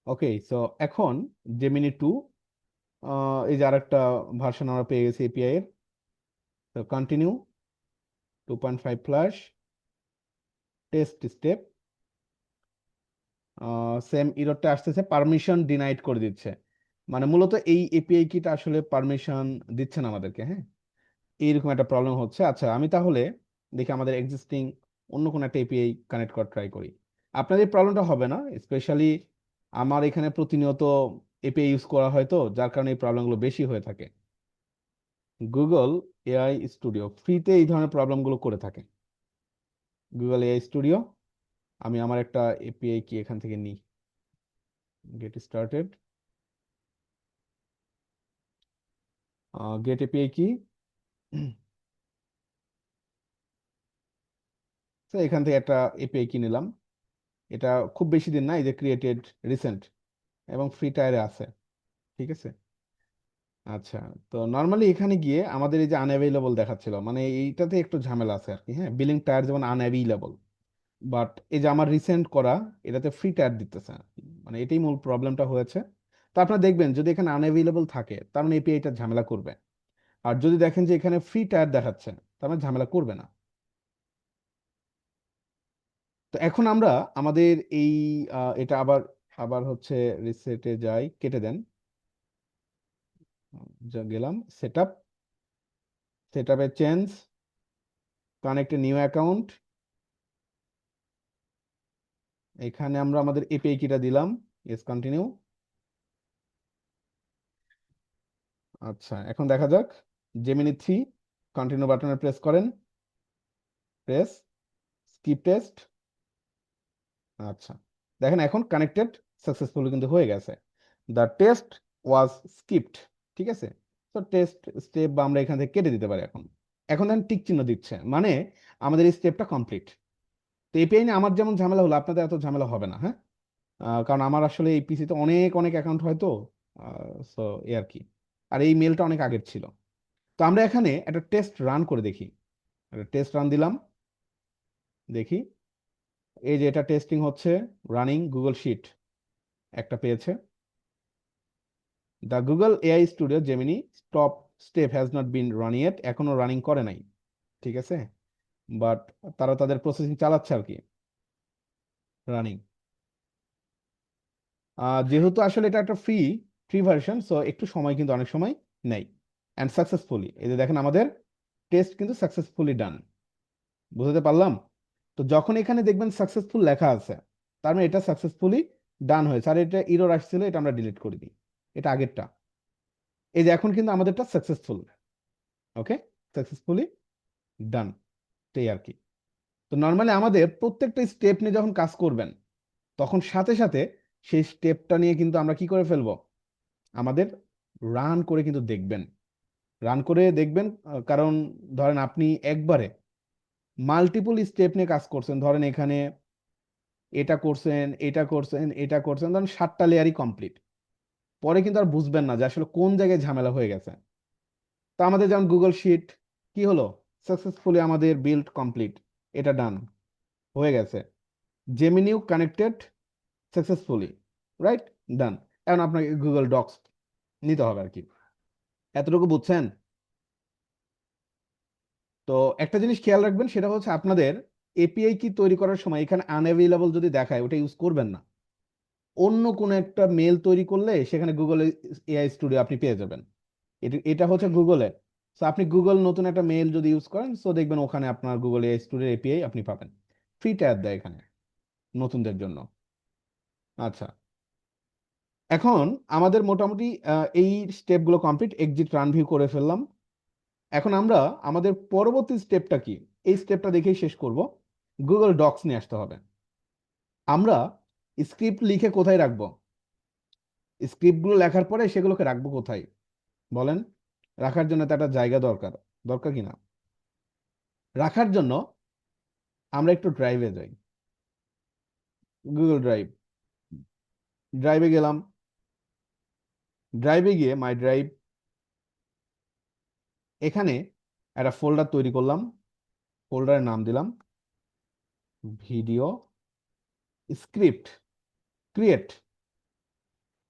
Speaker 1: ওকে। সো এখন জেমিনি 2, এই যে আরেকটা ভার্সন আমরা পেয়ে গেছি এপিআই এর। তো continue, 2.5 flash, test step, same ইররটা আসতেছে, পারমিশন ডিনাইড করে দিচ্ছে, মানে মূলত এই এপিআই কিটা আসলে পারমিশন দিচ্ছে না আমাদেরকে, হ্যাঁ, এইরকম একটা প্রবলেম হচ্ছে। আচ্ছা আমি তাহলে দেখি আমাদের এক্সিস্টিং অন্য কোনো একটা এপিআই কানেক্ট করার ট্রাই করি। আপনাদের এই প্রবলেমটা হবে না, স্পেশালি আমার এখানে প্রতিনিয়ত এপিআই ইউজ করা হয়, তো যার কারণে এই প্রবলেমগুলো বেশি হয়ে থাকে। গুগল এআই স্টুডিও ফ্রিতে এই ধরনের প্রবলেমগুলো করে থাকে। গুগল এআই স্টুডিও, আমি আমার একটা এপিআই কি এখান থেকে নিই, গেট স্টার্টেড, গেট এপিআই কি, তো এখান থেকে একটা এপিআই কি নিলাম। এটা খুব বেশি দিন না, এই যে ক্রিয়েটেড রিসেন্ট এবং ফ্রি টায়ারে আছে, ঠিক আছে। আচ্ছা, তো নর্মালি এখানে গিয়ে আমাদের এই যে আনঅ্যাভেলেবল দেখাচ্ছিল, মানে এইটাতে একটু ঝামেলা আছে আর কি, হ্যাঁ, বিলিং টায়ার যেমন আনঅ্যাভেলেবল, বাট এই যে আমার রিসেন্ট করা এটাতে ফ্রি টায়ার দিতেছে না। মানে এটাই মূল প্রবলেমটা হয়েছে। তো আপনারা দেখবেন যদি এখানে আনঅ্যাভেলেবল থাকে তার মানে এপিআইটা ঝামেলা করবে, আর যদি দেখেন যে এখানে ফ্রি টায়ার দেখাচ্ছে তার মানে ঝামেলা করবে না। তো এখন আমরা আমাদের এই এটা আবার আবার হচ্ছে রিসেটে যাই, কেটে দেন, যা গেলাম সেটআপ, সেটআপে change, connect a new account, এখানে আমরা আমাদের এপিআই কিটা দিলাম, ইয়েস কন্টিনিউ। আচ্ছা এখন দেখা যাক জেমিনি 3, কন্টিনিউ বাটনে প্রেস করেন, প্রেস, স্কিপ টেস্ট, আচ্ছা দেখেন এখন কানেক্টেড সাকসেসফুলি কিন্তু হয়ে গেছে। দ্য টেস্ট ওয়াজ স্কিপড, ঠিক আছে। তো টেস্ট স্টেপ বা আমরা এখান থেকে কেটে দিতে পারি। এখন এখন দেখেন টিক চিহ্ন দিচ্ছে, মানে আমাদের এই স্টেপটা কমপ্লিট। তো এপিআই নিয়ে আমার যেমন ঝামেলা হলো, আপনাদের এত ঝামেলা হবে না, হ্যাঁ। কারণ আমার আসলে এই পিসিতে অনেক অনেক অ্যাকাউন্ট হয় তো, সো এই আর কি। আর এই মেলটা অনেক আগের ছিল। তো আমরা এখানে একটা টেস্ট রান করে দেখি। একটা টেস্ট রান দিলাম, দেখি এই যে এটা টেস্টিং হচ্ছে, রানিং গুগল শিট একটা পেয়েছে। The Google AI studio Gemini stop step has not been run yet, এখনো রানিং করে নাই, ঠিক আছে। বাট তারা তাদের প্রসেসিং চালাচ্ছে আর কি, রানিং। যেহেতু আসলে এটা একটা ফ্রি ফ্রি ভার্সন, সো একটু সময় কিন্তু অনেক সময় নেই। অ্যান্ড সাকসেসফুলি, এই যে দেখেন আমাদের টেস্ট কিন্তু সাকসেসফুলি ডান। বুঝতে পারলাম? তো যখন এখানে দেখবেন সাকসেসফুল লেখা আছে, তার মানে এটা সাকসেসফুলি ডান হয়েছে। আর এটা এরর আসছিল, এটা আমরা ডিলিট করে দিই, এটা আগেরটা। এই যে এখন কিন্তু আমাদেরটা সাকসেসফুল, ওকে, সাকসেসফুলি ডান, এই আর কি। তো নর্মালি আমাদের প্রত্যেকটা স্টেপ নিয়ে যখন কাজ করবেন, তখন সাথে সাথে সেই স্টেপটা নিয়ে কিন্তু আমরা কি করে ফেলবো, আমাদের রান করে কিন্তু দেখবেন, রান করে দেখবেন। কারণ ধরেন আপনি একবারে মাল্টিপল স্টেপ নিয়ে কাজ করছেন, ধরেন এখানে এটা করছেন, এটা করছেন, এটা করছেন, ধরেন 7টা লেয়ারই কমপ্লিট। পরে কিন্তু আর বুঝবেন না যে আসলে কোন জায়গায় ঝামেলা হয়ে গেছে। তো আমাদের যেমন গুগল শিট কি হলো, সাকসেসফুলি আমাদের বিল্ড কমপ্লিট, এটা ডান হয়ে গেছে। জেমিনিউ কানেক্টেড সাকসেসফুলি, রাইট, ডান। এখন আপনাকে গুগল ডক্স নিতে হবে আর কি। এতটুকু বুঝছেন? তো একটা জিনিস খেয়াল রাখবেন, সেটা হচ্ছে আপনাদের এপিআই কি তৈরি করার সময় এখানে আনঅ্যাভেলেবল যদি দেখায়, ওটা ইউজ করবেন না। অন্য কোনো একটা মেল তৈরি করলে সেখানে গুগল এআই স্টুডিও আপনি পেয়ে যাবেন। এটা এটা হচ্ছে গুগলের। সো আপনি গুগল নতুন একটা মেল যদি ইউজ করেন, সো দেখবেন ওখানে আপনার গুগল এআই স্টুডিও এপিআই আপনি পাবেন। ফ্রি ট্যাব দেয় এখানে নতুনদের জন্য। আচ্ছা, এখন আমাদের মোটামুটি এই স্টেপগুলো কমপ্লিট, এক্সিট রান ভিউ করে ফেললাম। এখন আমরা আমাদের পরবর্তী স্টেপটা কি, এই স্টেপটা দেখেই শেষ করব। গুগল ডক্স নিয়ে আসতে হবে। আমরা স্ক্রিপ্ট লিখে কোথায় রাখবো? স্ক্রিপ্টগুলো লেখার পরে সেগুলোকে রাখবো কোথায় বলেন? রাখার জন্য তো একটা জায়গা দরকার, দরকার কি না? রাখার জন্য আমরা একটু ড্রাইভে যাই, গুগল ড্রাইভ। ড্রাইভে গেলাম, ড্রাইভে গিয়ে মাই ড্রাইভ, এখানে একটা ফোল্ডার তৈরি করলাম, ফোল্ডারের নাম দিলাম ভিডিও স্ক্রিপ্ট। ক্রিয়েট,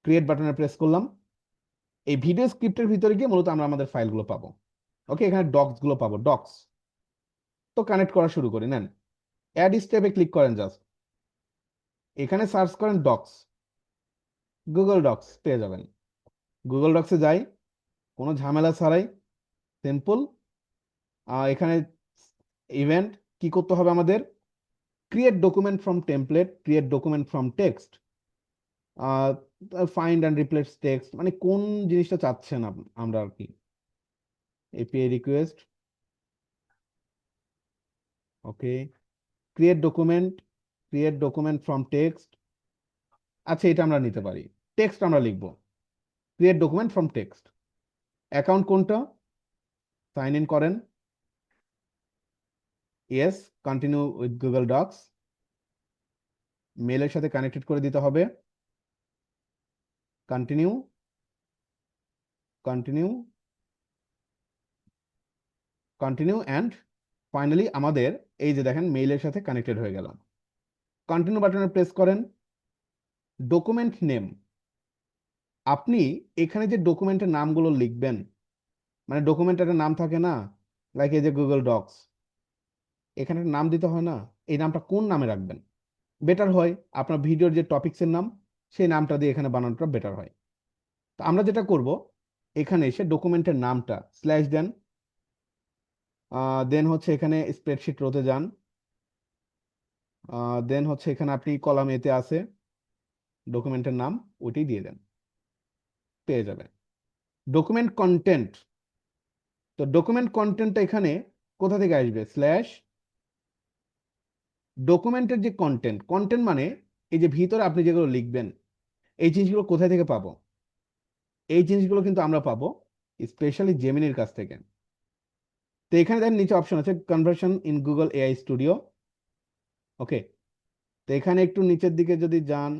Speaker 1: ক্রিয়েট বাটনে প্রেস করলাম। এই ভিডিও স্ক্রিপ্টের ভিতরে গিয়ে মূলত আমরা আমাদের ফাইলগুলো পাবো। ওকে, এখানে ডক্স গুলো পাবো, ডক্স। তো কানেক্ট করা শুরু করি, নেন অ্যাড স্টেপে ক্লিক করেন, জাস্ট এখানে সার্চ করেন ডক্স, গুগল ডক্স পেয়ে যাবেন। গুগল ডক্সে যাই, কোনো ঝামেলা ছাড়াই, সিম্পল। এখানে ইভেন্ট কি করতে হবে আমাদের, create document from template, create document from text, find and replace text, মানে কোন জিনিসটা চাচ্ছেন আমরা আর কি। API request, okay, create document, create document from text. আচ্ছা, এটা আমরা নিতে পারি, টেক্সট আমরা লিখবো, create document from text. Account কোনটা, সাইন ইন করেন, yes, continue with Google Docs, মেলের সাথে কানেক্টেড করে দিতে হবে, continue, continue, continue and finally আমাদের এই যে দেখেন মেইলের সাথে কানেক্টেড হয়ে গেল। কন্টিনিউ বাটনে প্রেস করেন। ডকুমেন্ট নেম, আপনি এখানে যে ডকুমেন্টের নামগুলো লিখবেন, মানে ডকুমেন্টের নাম থাকে না, লাইক এই যে গুগল ডক্স, এখানে একটা নাম দিতে হয় না, এই নামটা কোন নামে রাখবেন বেটার হয়? আপনার ভিডিওর যে টপিকসের নাম, সেই নামটা দিয়ে এখানে বানানোটা বেটার হয়। তো আমরা যেটা করব, এখানে এসে ডকুমেন্টের নামটা স্ল্যাশ দেন, দেন হচ্ছে এখানে স্প্রেডশিট রোতে যান, দেন হচ্ছে এখানে আপনি কলাম এতে আছে ডকুমেন্টের নাম, ওইটাই দিয়ে দেন, পেয়ে যাবেন। ডকুমেন্ট কন্টেন্ট, তো ডকুমেন্ট কন্টেন্টটা এখানে কোথা থেকে আসবে, স্ল্যাশ ডকুমেন্টের যে কন্টেন্ট, কন্টেন্ট মানে এই যে ভিতরে আপনি যেগুলো লিখবেন, এই জিনিসগুলো কোথায় থেকে পাবো, এই জিনিসগুলো কিন্তু আমরা পাবো স্পেশালি জেমিনির কাছ থেকে। তো এখানে দেখেন নিচে অপশন আছে conversion in Google AI studio. Okay, তো এখানে একটু নিচের দিকে যদি যান,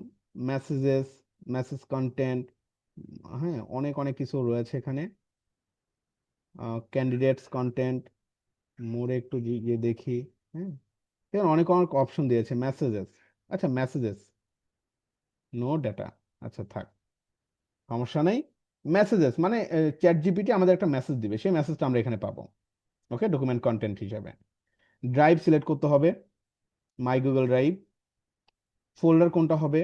Speaker 1: মেসেজেস, মেসেজ কন্টেন্ট, হ্যাঁ অনেক অনেক কিছু রয়েছে এখানে। ক্যান্ডিডেটস কন্টেন্ট, মোড়ে একটু গিয়ে দেখি। হ্যাঁ, এখানে অনেক অনেক অপশন দিয়েছে। মেসেজেস, আচ্ছা মেসেজেস, নো ডাটা, আচ্ছা থাক, সমস্যা নেই। মেসেজেস মানে চ্যাট জিপিটি আমাদের একটা মেসেজ দিবে, সেই মেসেজটা আমরা এখানে পাবো। ওকে, ডকুমেন্ট কন্টেন্ট হিসাবে। ড্রাইভ সিলেক্ট করতে হবে, মাই গুগল ড্রাইভ। ফোল্ডার কোনটা হবে?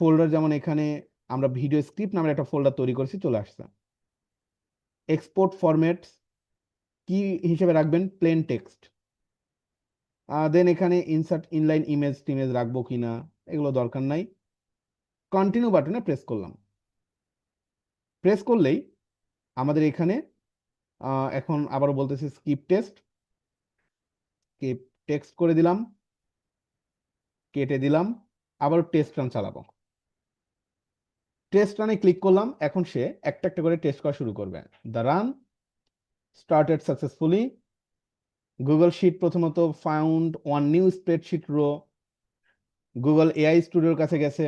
Speaker 1: ফোল্ডার যেমন এখানে আমরা ভিডিও স্ক্রিপ্ট নামের একটা ফোল্ডার তৈরি করেছি, চলে আসছে। এক্সপোর্ট ফরম্যাট কি হিসেবে রাখবেন? Plane text. দেন এখানে ইনসার্ট ইনলাইন ইমেজ টিমেজ রাখবো কিনা এগুলো দরকার নাই। কন্টিনিউ বাটনে প্রেস করলাম। প্রেস করলেই আমাদের এখানে এখন আবারও বলতেছি স্কিপ টেক্সট, স্কিপ টেক্সট করে দিলাম, কেটে দিলাম, আবার টেস্ট রান চালাবো। টেস্ট রানে ক্লিক করলাম, এখন সে একটা একটা করে টেস্ট করা শুরু করবে। The run started successfully. Google sheet প্রথমত found one new spreadsheet row. Google AI স্টুডিওর কাছে গেছে,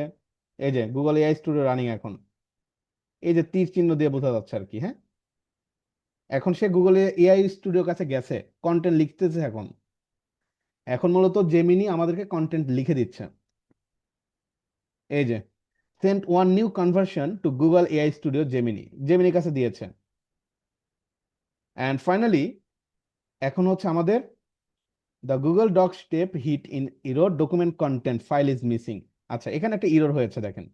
Speaker 1: এই যে গুগল এআই স্টুডিও রানিং এখন, এই যে তীর চিহ্ন দিয়ে বোঝা যাচ্ছে আর কি। হ্যাঁ, এখন সে গুগল এআই স্টুডিওর কাছে গেছে, কন্টেন্ট লিখতেছে। এখন এখন মূলত জেমিনি আমাদেরকে কন্টেন্ট লিখে দিচ্ছে। এই যে sent one new conversion to Google AI studio Gemini, জেমিনির কাছে দিয়েছে। অ্যান্ড ফাইনালি এখন হচ্ছে আমাদের the Google doc step hit in error document content file is missing. আচ্ছা, এখানে একটা ইরোর হয়েছে দেখেন,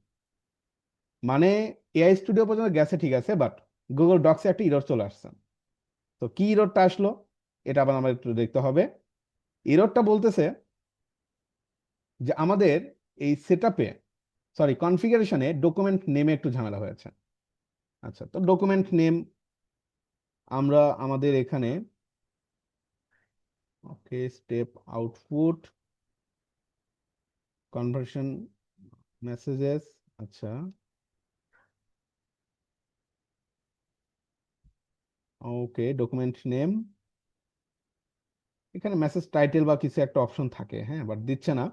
Speaker 1: মানে এআই স্টুডিও পর্যন্ত গেছে ঠিক আছে, বাট গুগল ডক্সে একটা ইরোর চলে আসছে। তো কি ইরোরটা আসলো এটা আবার আমাদের একটু দেখতে হবে। ইরোরটা বলতেছে যে আমাদের এই সেটআপে, সরি কনফিগারেশনে ডকুমেন্ট নেমে একটু ঝামেলা হয়েছে। আচ্ছা, তো ডকুমেন্ট নেম আমরা আমাদের এখানে, ওকে, স্টেপ আউটপুট কনভার্সন মেসেজেস, আচ্ছা ওকে, ডকুমেন্ট নেম, এখানে মেসেজ টাইটেল বা কিছু একটা অপশন থাকে, হ্যাঁ বাট দিচ্ছে না।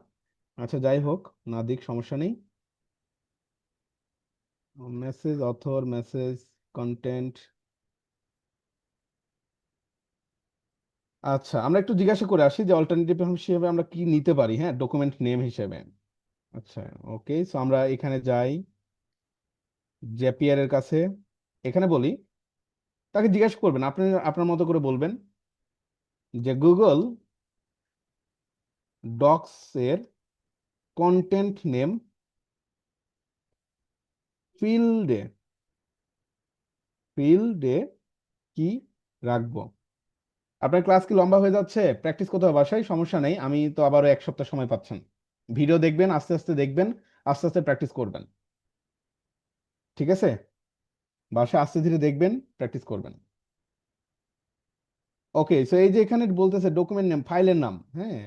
Speaker 1: আচ্ছা যাই হোক, না দিক সমস্যা নেই। মেসেজ অথর, মেসেজ কন্টেন্ট, আচ্ছা আমরা একটু জিজ্ঞাসা করে আসি যে অল্টারনেটিভ হিসেবে আমরা কি নিতে পারি, হ্যাঁ ডকুমেন্ট নেম হিসেবে। আচ্ছা, ওকে, সো আমরা এখানে যাই জেপিয়ার এর কাছে, এখানে বলি, তাকে জিজ্ঞাসা করবেন, আপনি আপনার মতো করে বলবেন যে গুগল ডক্স এর কন্টেন্ট নেম ফিল্ডে, ফিল্ডে কি রাখবো? আপনার ক্লাস কি লম্বা হয়ে যাচ্ছে? প্র্যাকটিস করতে হবে বাসায়, সমস্যা নেই, আমি তো আবারও এক সপ্তাহ সময় পাচ্ছেন। ভিডিও দেখবেন, আস্তে আস্তে দেখবেন, আস্তে আস্তে প্র্যাকটিস করবেন, ঠিক আছে? বাসায় আস্তে ধীরে দেখবেন, প্র্যাকটিস করবেন। ওকে, সো এই যে এখানে বলতেছে ডকুমেন্ট নেম, ফাইলের নাম, হ্যাঁ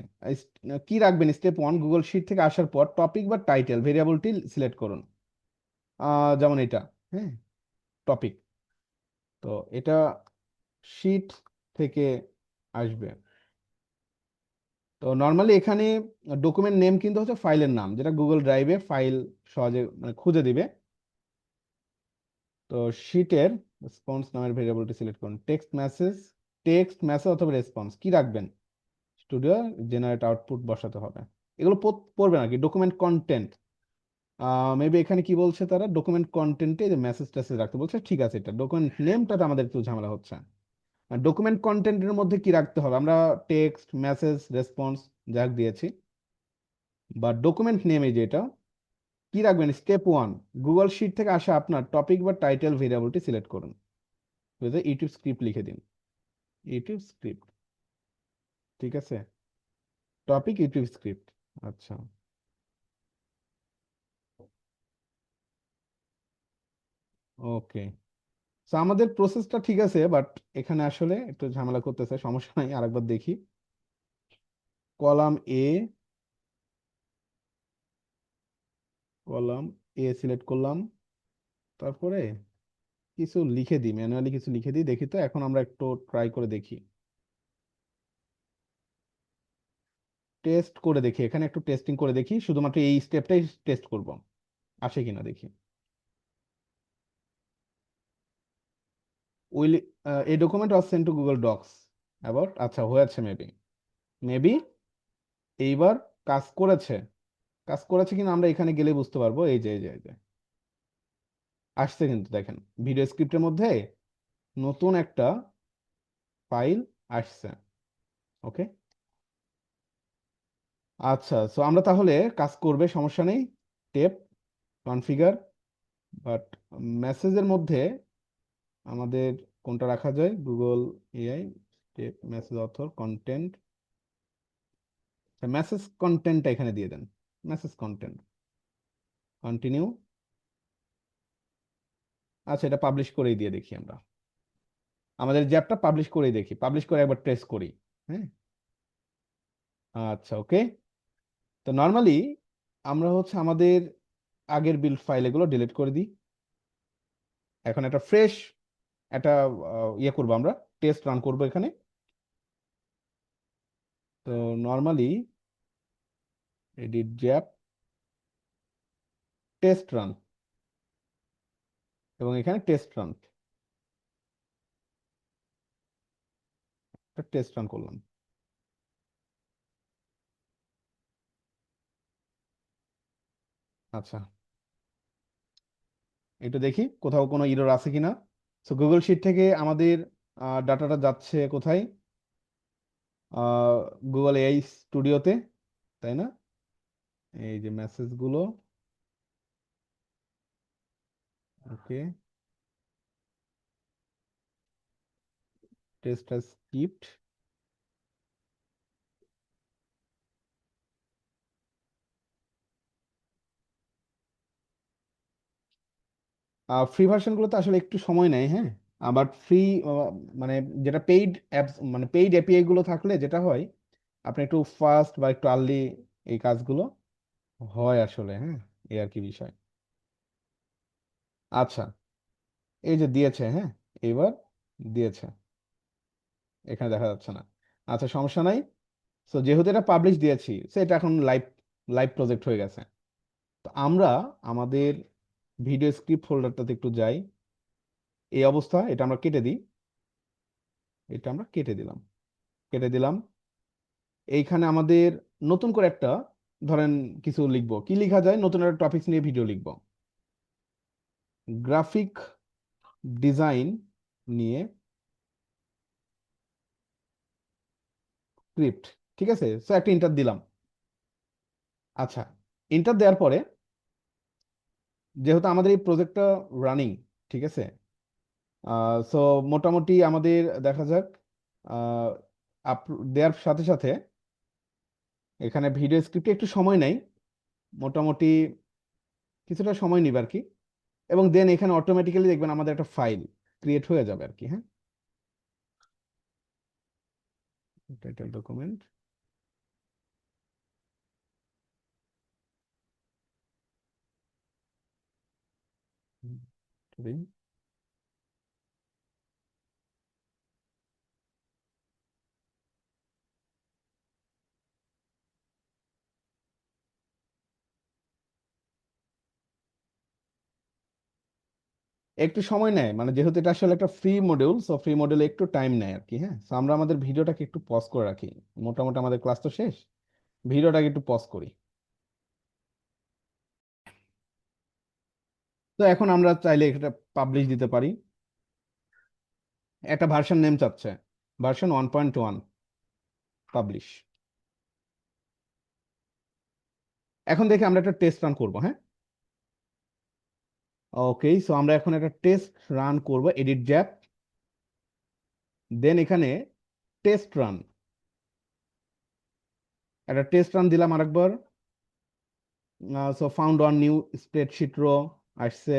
Speaker 1: কি রাখবেন? স্টেপ ওয়ান, গুগল শিট থেকে আসার পর টপিক বা টাইটেল ভেরিয়েবলটি সিলেক্ট করুন। যেমন এটা, হ্যাঁ টপিক, তো এটা শিট থেকে আসবে। তো নর্মালি এখানে ডকুমেন্ট নেম কিন্তু হচ্ছে ফাইলের নাম, যেটা গুগল ড্রাইভে ফাইল সহজে মানে খুঁজে দিবে। তো শিটের রেসপন্স নামের ভেরিয়েবলটি সিলেক্ট করুন। টেক্সট মেসেজ, টেক্সট মেসেজ অথবা রেসপন্স কি রাখবেন? স্টুডিও জেনারেট আউটপুট বসাতে হবে। এগুলো পড়বে নাকি ডকুমেন্ট কন্টেন্ট, মেবি এখানে কি বলছে তারা, ডকুমেন্ট কন্টেন্টে যে মেসেজ টেসেজ রাখতে বলছে, ঠিক আছে। এটা ডকুমেন্ট নেমটাতে আমাদের একটু ঝামেলা হচ্ছে। ডকুমেন্ট কন্টেন্টের মধ্যে কি রাখতে হবে? আমরা টেক্সট মেসেজ রেসপন্স যা দিয়েছি, বা ডকুমেন্ট নেমে যেটা কি রাখবেন? স্টেপ ওয়ান, গুগল শিট থেকে আসা আপনার টপিক বা টাইটেল ভেরিয়েবলটি সিলেক্ট করুন, বুঝে ইউটিউব স্ক্রিপ্ট লিখে দিন। ইউটিউব স্ক্রিপ্ট, ঠিক আছে, টপিক ইউটিউব স্ক্রিপ্ট। আচ্ছা, ওকে, তো আমাদের প্রসেসটা ঠিক আছে, বাট এখানে আসলে একটু ঝামেলা করতেছে, সমস্যা নাই, আরেকবার দেখি। Column A, column A select করলাম, তারপরে কিছু লিখে দিই, ম্যানুয়ালি কিছু লিখে দিই, দেখি তো। এখন আমরা একটু ট্রাই করে দেখি, টেস্ট করে দেখি, এখানে একটু টেস্টিং করে দেখি, শুধুমাত্র এই স্টেপটাই টেস্ট করব, আসে কিনা দেখি। উইল এই document was sent to Google Docs about, আচ্ছা হয়েছে, মেবি মেবি এইবার কাজ করেছে। কাজ করেছে কিনা আমরা এখানে গেলে বুঝতে পারবো। এই যে আসছে কিন্তু, দেখেন ভিডিও স্ক্রিপ্টের মধ্যে নতুন একটা ফাইল আসছে। ওকে, আচ্ছা, সো আমরা তাহলে কাজ করবে, সমস্যা নেই। টেপ কনফিগার, বাট মেসেজের মধ্যে আমাদের কোনটা রাখা যায়? Google AI step message author content, message কন্টেন্টটা এখানে দিয়ে দেন। Message content continue. আচ্ছা, এটা পাবলিশ করেই দিয়ে দেখি আমরা, আমাদের জ্যাপটা পাবলিশ করেই দেখি, পাবলিশ করে একবার টেস্ট করি। হ্যাঁ, আচ্ছা ওকে। তো নর্মালি আমরা হচ্ছে আমাদের আগের বিল্ড ফাইল এগুলো ডিলিট করে দিই। এখন একটা ফ্রেশ একটা ইয়ে করবো, আমরা টেস্ট রান করবো এখানে। তো normally edit zap test run, এবং এখানে টেস্ট রান, টেস্ট রান করলাম। আচ্ছা, একটু দেখি কোথাও কোনো ইরর আছে কিনা। সো গুগল শিট থেকে আমাদের ডাটাটা যাচ্ছে কোথায়? গুগল এআই স্টুডিওতে, তাই না? এই যে মেসেজগুলো, ওকে, টেস্ট স্ক্রিপ্ট। ফ্রি ভার্সনগুলোতে আসলে একটু সময় নেয়, হ্যাঁ। আবার ফ্রি মানে যেটা পেইড অ্যাপস, মানে পেইড এপিআই গুলো থাকলে যেটা হয়, আপনি একটু ফাস্ট বা একটু আর্লি এই কাজগুলো হয় আসলে, হ্যাঁ, এই আর কি বিষয়। আচ্ছা, এই যে দিয়েছে, হ্যাঁ, এবার দিয়েছে, এখানে দেখা যাচ্ছে না। আচ্ছা, সমস্যা নাই। সো যেহেতু এটা পাবলিশ দিয়েছি, সো এটা এখন লাইভ লাইভ প্রজেক্ট হয়ে গেছে। তো আমরা আমাদের ভিডিও স্ক্রিপ্ট ফোল্ডারটাতে একটু যাই। এই অবস্থা, এটা আমরা কেটে দিই, এটা আমরা কেটে দিলাম, কেটে দিলাম। এইখানে আমাদের নতুন করে একটা, ধরেন কিছু লিখবো, কি লেখা যায়, নতুন একটা টপিকস নিয়ে ভিডিও লিখবো, গ্রাফিক ডিজাইন নিয়ে স্ক্রিপ্ট। ঠিক আছে, সো একটা ইন্টার দিলাম। আচ্ছা, ইন্টার দেওয়ার পরে যেহেতু আমাদের এই প্রজেক্টটা রানিং, ঠিক আছে, সো মোটামুটি আমাদের দেখা যাক, আহ, আপ দেওয়ার সাথে সাথে এখানে ভিডিও স্ক্রিপ্টে একটু সময় নেই, মোটামুটি কিছুটা সময় নিবে আর কি। এবং দেন এখানে অটোমেটিক্যালি দেখবেন আমাদের একটা ফাইল ক্রিয়েট হয়ে যাবে আর কি, হ্যাঁ। টাইটেল ডকুমেন্ট, একটু সময় নেয়, মানে যেহেতু এটা আসলে একটা ফ্রি মডিউল, সো ফ্রি মডিউলে একটু টাইম নেয় আর কি, হ্যাঁ। সো আমরা আমাদের ভিডিওটাকে একটু পজ করে রাখি, মোটামুটি আমাদের ক্লাস তো শেষ, ভিডিওটাকে একটু পজ করি। তো এখন আমরা চাইলে এটা পাবলিশ দিতে পারি, একটা ভার্সন নেম চাচ্ছে, ভার্সন 1.1, পাবলিশ। এখন দেখি আমরা একটা টেস্ট রান করব, হ্যাঁ। ওকে, সো আমরা এখন একটা টেস্ট রান করব, এডিট জ্যাপ, দেন এখানে টেস্ট রান, একটা টেস্ট রান দিলাম আরেকবার। So found on new spreadsheet row আসছে।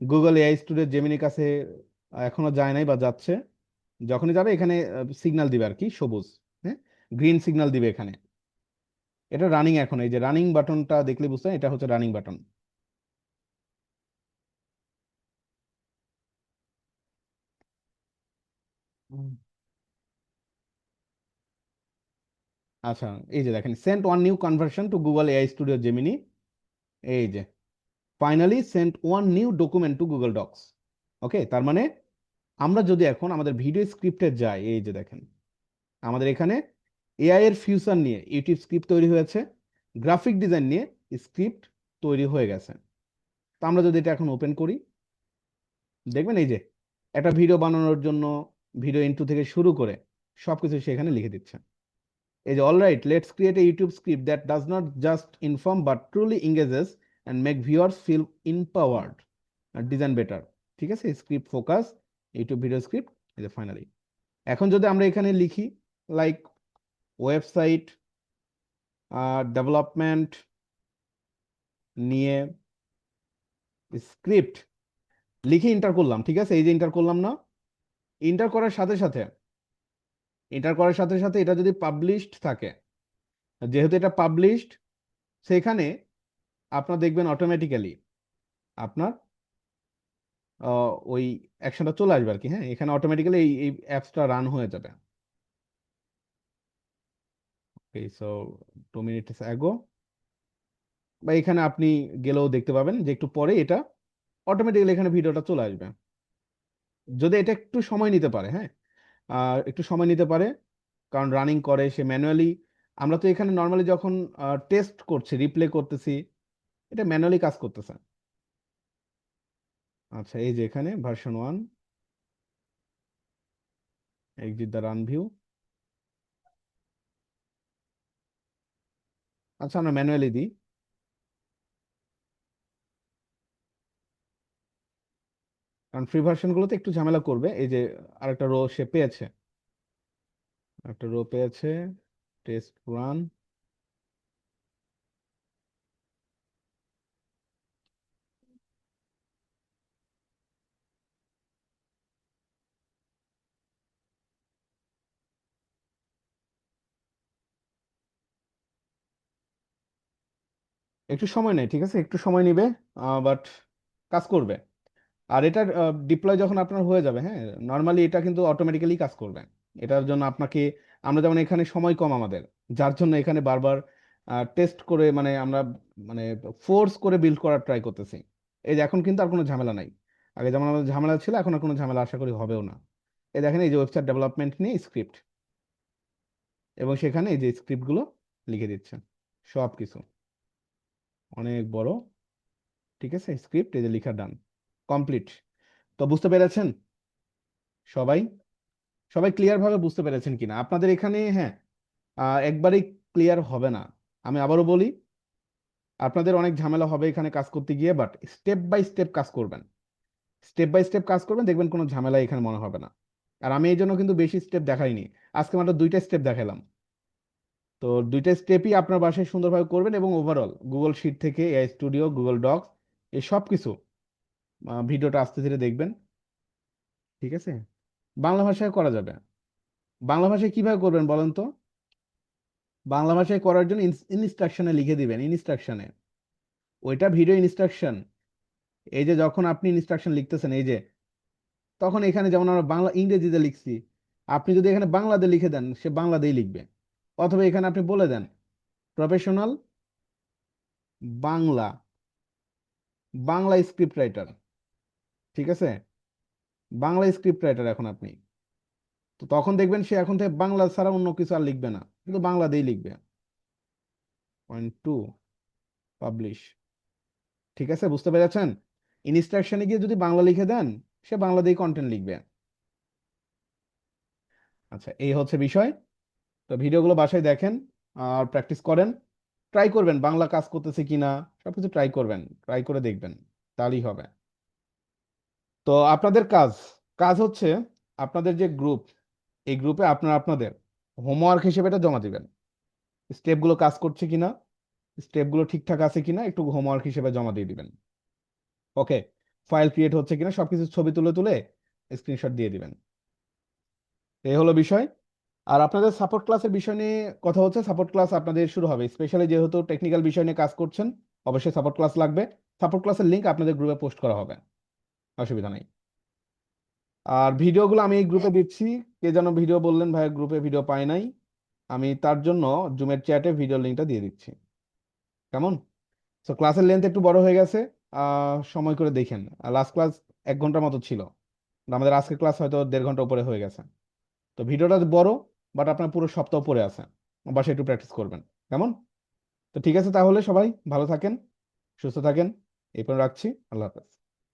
Speaker 1: গুগল এআই স্টুডিও জেমিনি কাছে এখনো যায় নাই বা যাচ্ছে, যখনই যাবে এখানে সিগন্যাল দিবে আর কি, সবুজ, হ্যাঁ, গ্রিন সিগন্যাল দিবে এখানে। এটা রানিং, এখন এই যে রানিং বাটনটা দেখলে বুঝতে এটা হচ্ছে রানিং বাটন। আচ্ছা, এই যে দেখেন, sent one new conversion to Google AI studio Gemini. এই যে finally sent one new document to Google Docs. Okay, তার মানে আমরা যদি এখন আমাদের ভিডিও স্ক্রিপ্টে যাই, এই যে দেখেন আমাদের এখানে এআই এর ফিউচার নিয়ে ইউটিউব স্ক্রিপ্ট তৈরি হয়েছে, গ্রাফিক ডিজাইন নিয়ে স্ক্রিপ্ট তৈরি হয়ে গেছে। তো আমরা যদি এটা এখন ওপেন করি, দেখবেন এই যে একটা ভিডিও বানানোর জন্য ভিডিও ইন্ট্রো থেকে শুরু করে সবকিছু সেখানে লিখে দিচ্ছে। এই যে alright, let's create a YouTube script that does not just inform but truly engages and make viewers feel empowered design better. ঠিক আছে, script focus YouTube video script. এই যে ফাইনালি এখন যদি আমরা এখানে লিখি লাইক ওয়েবসাইট ডেভেলপমেন্ট নিয়ে স্ক্রিপ্ট লিখে ইন্টার করলাম, ঠিক আছে, এই যে ইন্টার করলাম না, ইন্টার করার সাথে সাথে এটা যদি পাবলিশড থাকে, যেহেতু এটা পাবলিশড, সেখানে আপনার দেখবেন অটোমেটিক্যালি আপনার ওই অ্যাকশনটা চলে আসবে আর কি। হ্যাঁ, এখানে অটোমেটিক্যালি এই অ্যাপসটা রান হয়ে যাবে। ওকে, সো 2 মিনিটস অ্যাগো, বা এখানে আপনি গেলেও দেখতে পাবেন যে একটু পরে এটা অটোমেটিক্যালি এখানে ভিডিওটা চলে আসবে। যদি এটা একটু সময় নিতে পারে, হ্যাঁ, একটু সময় নিতে পারে, কারণ রানিং করে সে ম্যানুয়ালি। আমরা তো এখানে নর্মালি যখন টেস্ট করছি, রিপ্লে করতেছি, এটা ম্যানুয়ালি কাজ করতেছে। আচ্ছা, এই যে এখানে version 1, exit the run view. আচ্ছা, আমরা ম্যানুয়ালি দিই, কারণ ফ্রি ভার্সনগুলোতে একটু ঝামেলা করবে। এই যে আরেকটা রো সে পেয়েছে, একটা রো পেয়েছে, টেস্ট রান। একটু সময় নেয়, ঠিক আছে, একটু সময় নিবে, বাট কাজ করবে। আর এটার ডিপ্লয় যখন আপনার হয়ে যাবে, হ্যাঁ, নর্মালি এটা কিন্তু অটোমেটিক্যালি কাজ করবে। এটার জন্য আপনাকে, আমরা যেমন এখানে সময় কম আমাদের, যার জন্য এখানে বারবার টেস্ট করে, মানে আমরা মানে ফোর্স করে বিল্ড করার ট্রাই করতেছি। এই যে এখন কিন্তু আর কোনো ঝামেলা নাই। আগে যেমন আমাদের ঝামেলা ছিল, এখন আর কোনো ঝামেলা আশা করি হবেও না। এই দেখেন, এই যে ওয়েবসাইট ডেভেলপমেন্ট নিয়ে স্ক্রিপ্ট, এবং সেখানে এই যে স্ক্রিপ্টগুলো লিখে দিচ্ছে সব কিছু, অনেক বড়। ঠিক আছে, স্ক্রিপ্ট এই যে লেখা ডান, কমপ্লিট। তো বুঝতে পেরেছেন সবাই? সবাই ক্লিয়ার ভাবে বুঝতে পেরেছেন কিনা আপনাদের এখানে? হ্যাঁ, একবারেই ক্লিয়ার হবে না। আমি আবারও বলি, আপনাদের অনেক ঝামেলা হবে এখানে কাজ করতে গিয়ে, বাট স্টেপ বাই স্টেপ কাজ করবেন, স্টেপ বাই স্টেপ কাজ করবেন, দেখবেন কোনো ঝামেলা এখানে মনে হবে না। আর আমি এই জন্য কিন্তু বেশি স্টেপ দেখাইনি, আজকে মাত্র 2টা স্টেপ দেখালাম। তো 2টা স্টেপই আপনার বাসায় সুন্দরভাবে করবেন, এবং ওভারঅল গুগল শিট থেকে এআই স্টুডিও, গুগল ডক্স, এই সব কিছু ভিডিওটা আস্তে ধীরে দেখবেন। ঠিক আছে, বাংলা ভাষায় করা যাবে। বাংলা ভাষায় কিভাবে করবেন বলেন তো? বাংলা ভাষায় করার জন্য ইনস্ট্রাকশনে লিখে দিবেন, ইনস্ট্রাকশনে, ওইটা ভিডিও ইনস্ট্রাকশন। এই যে যখন আপনি ইনস্ট্রাকশন লিখতেছেন, এই যে তখন এখানে যেমন আমরা বাংলা ইংরেজিতে লিখছি, আপনি যদি এখানে বাংলাতে লিখে দেন, সে বাংলাতেই লিখবে। অথবা এখানে আপনি বলে দেন professional Bangla, Bangla script writer. ঠিক আছে, বাংলা স্ক্রিপ্ট রাইটার এখন আপনি, তো তখন দেখবেন সে এখন থেকে বাংলা ছাড়া অন্য কিছু আর লিখবে না, কিন্তু বাংলাতেই লিখবে। .2 পাবলিশ। ঠিক আছে, বুঝতে পেরেছেন? ইনস্ট্রাকশনে গিয়ে যদি বাংলা লিখে দেন, সে বাংলাতেই কন্টেন্ট লিখবে। আচ্ছা, এই হচ্ছে বিষয়। তো ভিডিওগুলো বাসায় দেখেন আর প্র্যাকটিস করেন, ট্রাই করবেন বাংলা কাজ করতেছে কিনা, সবকিছু ট্রাই করবেন, ট্রাই করে দেখবেন, তাহলেই হবে। তো আপনাদের কাজ কাজ হচ্ছে, আপনাদের যে গ্রুপ, এই গ্রুপে আপনারা আপনাদের হোমওয়ার্ক হিসেবে এটা জমা দিবেন, স্টেপগুলো কাজ করছে কিনা, স্টেপগুলো ঠিকঠাক আছে কিনা, একটু হোমওয়ার্ক হিসেবে জমা দিয়ে দিবেন। ওকে, ফাইল ক্রিয়েট হচ্ছে কিনা সবকিছু ছবি তুলে তুলে স্ক্রিনশট দিয়ে দিবেন। এই হলো বিষয়। আর আপনাদের সাপোর্ট ক্লাসের বিষয় নিয়ে কথা হচ্ছে, সাপোর্ট ক্লাস আপনাদের শুরু হবে, স্পেশালি যেহেতু টেকনিক্যাল বিষয় নিয়ে কাজ করছেন, অবশ্যই সাপোর্ট ক্লাস লাগবে। সাপোর্ট ক্লাসের লিংক আপনাদের গ্রুপে পোস্ট করা হবে, অসুবিধা নেই। আর ভিডিওগুলো আমি এই গ্রুপে দিচ্ছি। কে যেন ভিডিও বললেন ভাই গ্রুপে ভিডিও পাই নাই, আমি তার জন্য জুমের চ্যাটে ভিডিও লিঙ্কটা দিয়ে দিচ্ছি। কেমন? তো ক্লাসের লেন্থ একটু বড় হয়ে গেছে, সময় করে দেখেন। লাস্ট ক্লাস 1 ঘন্টার মতো ছিল, আমাদের আজকের ক্লাস হয়তো 1.5 ঘন্টা উপরে হয়ে গেছে। তো ভিডিওটা বড়, বাট আপনার পুরো সপ্তাহ পরে আছে, বাসায় একটু প্র্যাকটিস করবেন। কেমন? তো ঠিক আছে, তাহলে সবাই ভালো থাকেন, সুস্থ থাকেন। এই পর্যন্ত রাখছি। আল্লাহ হাফেজ।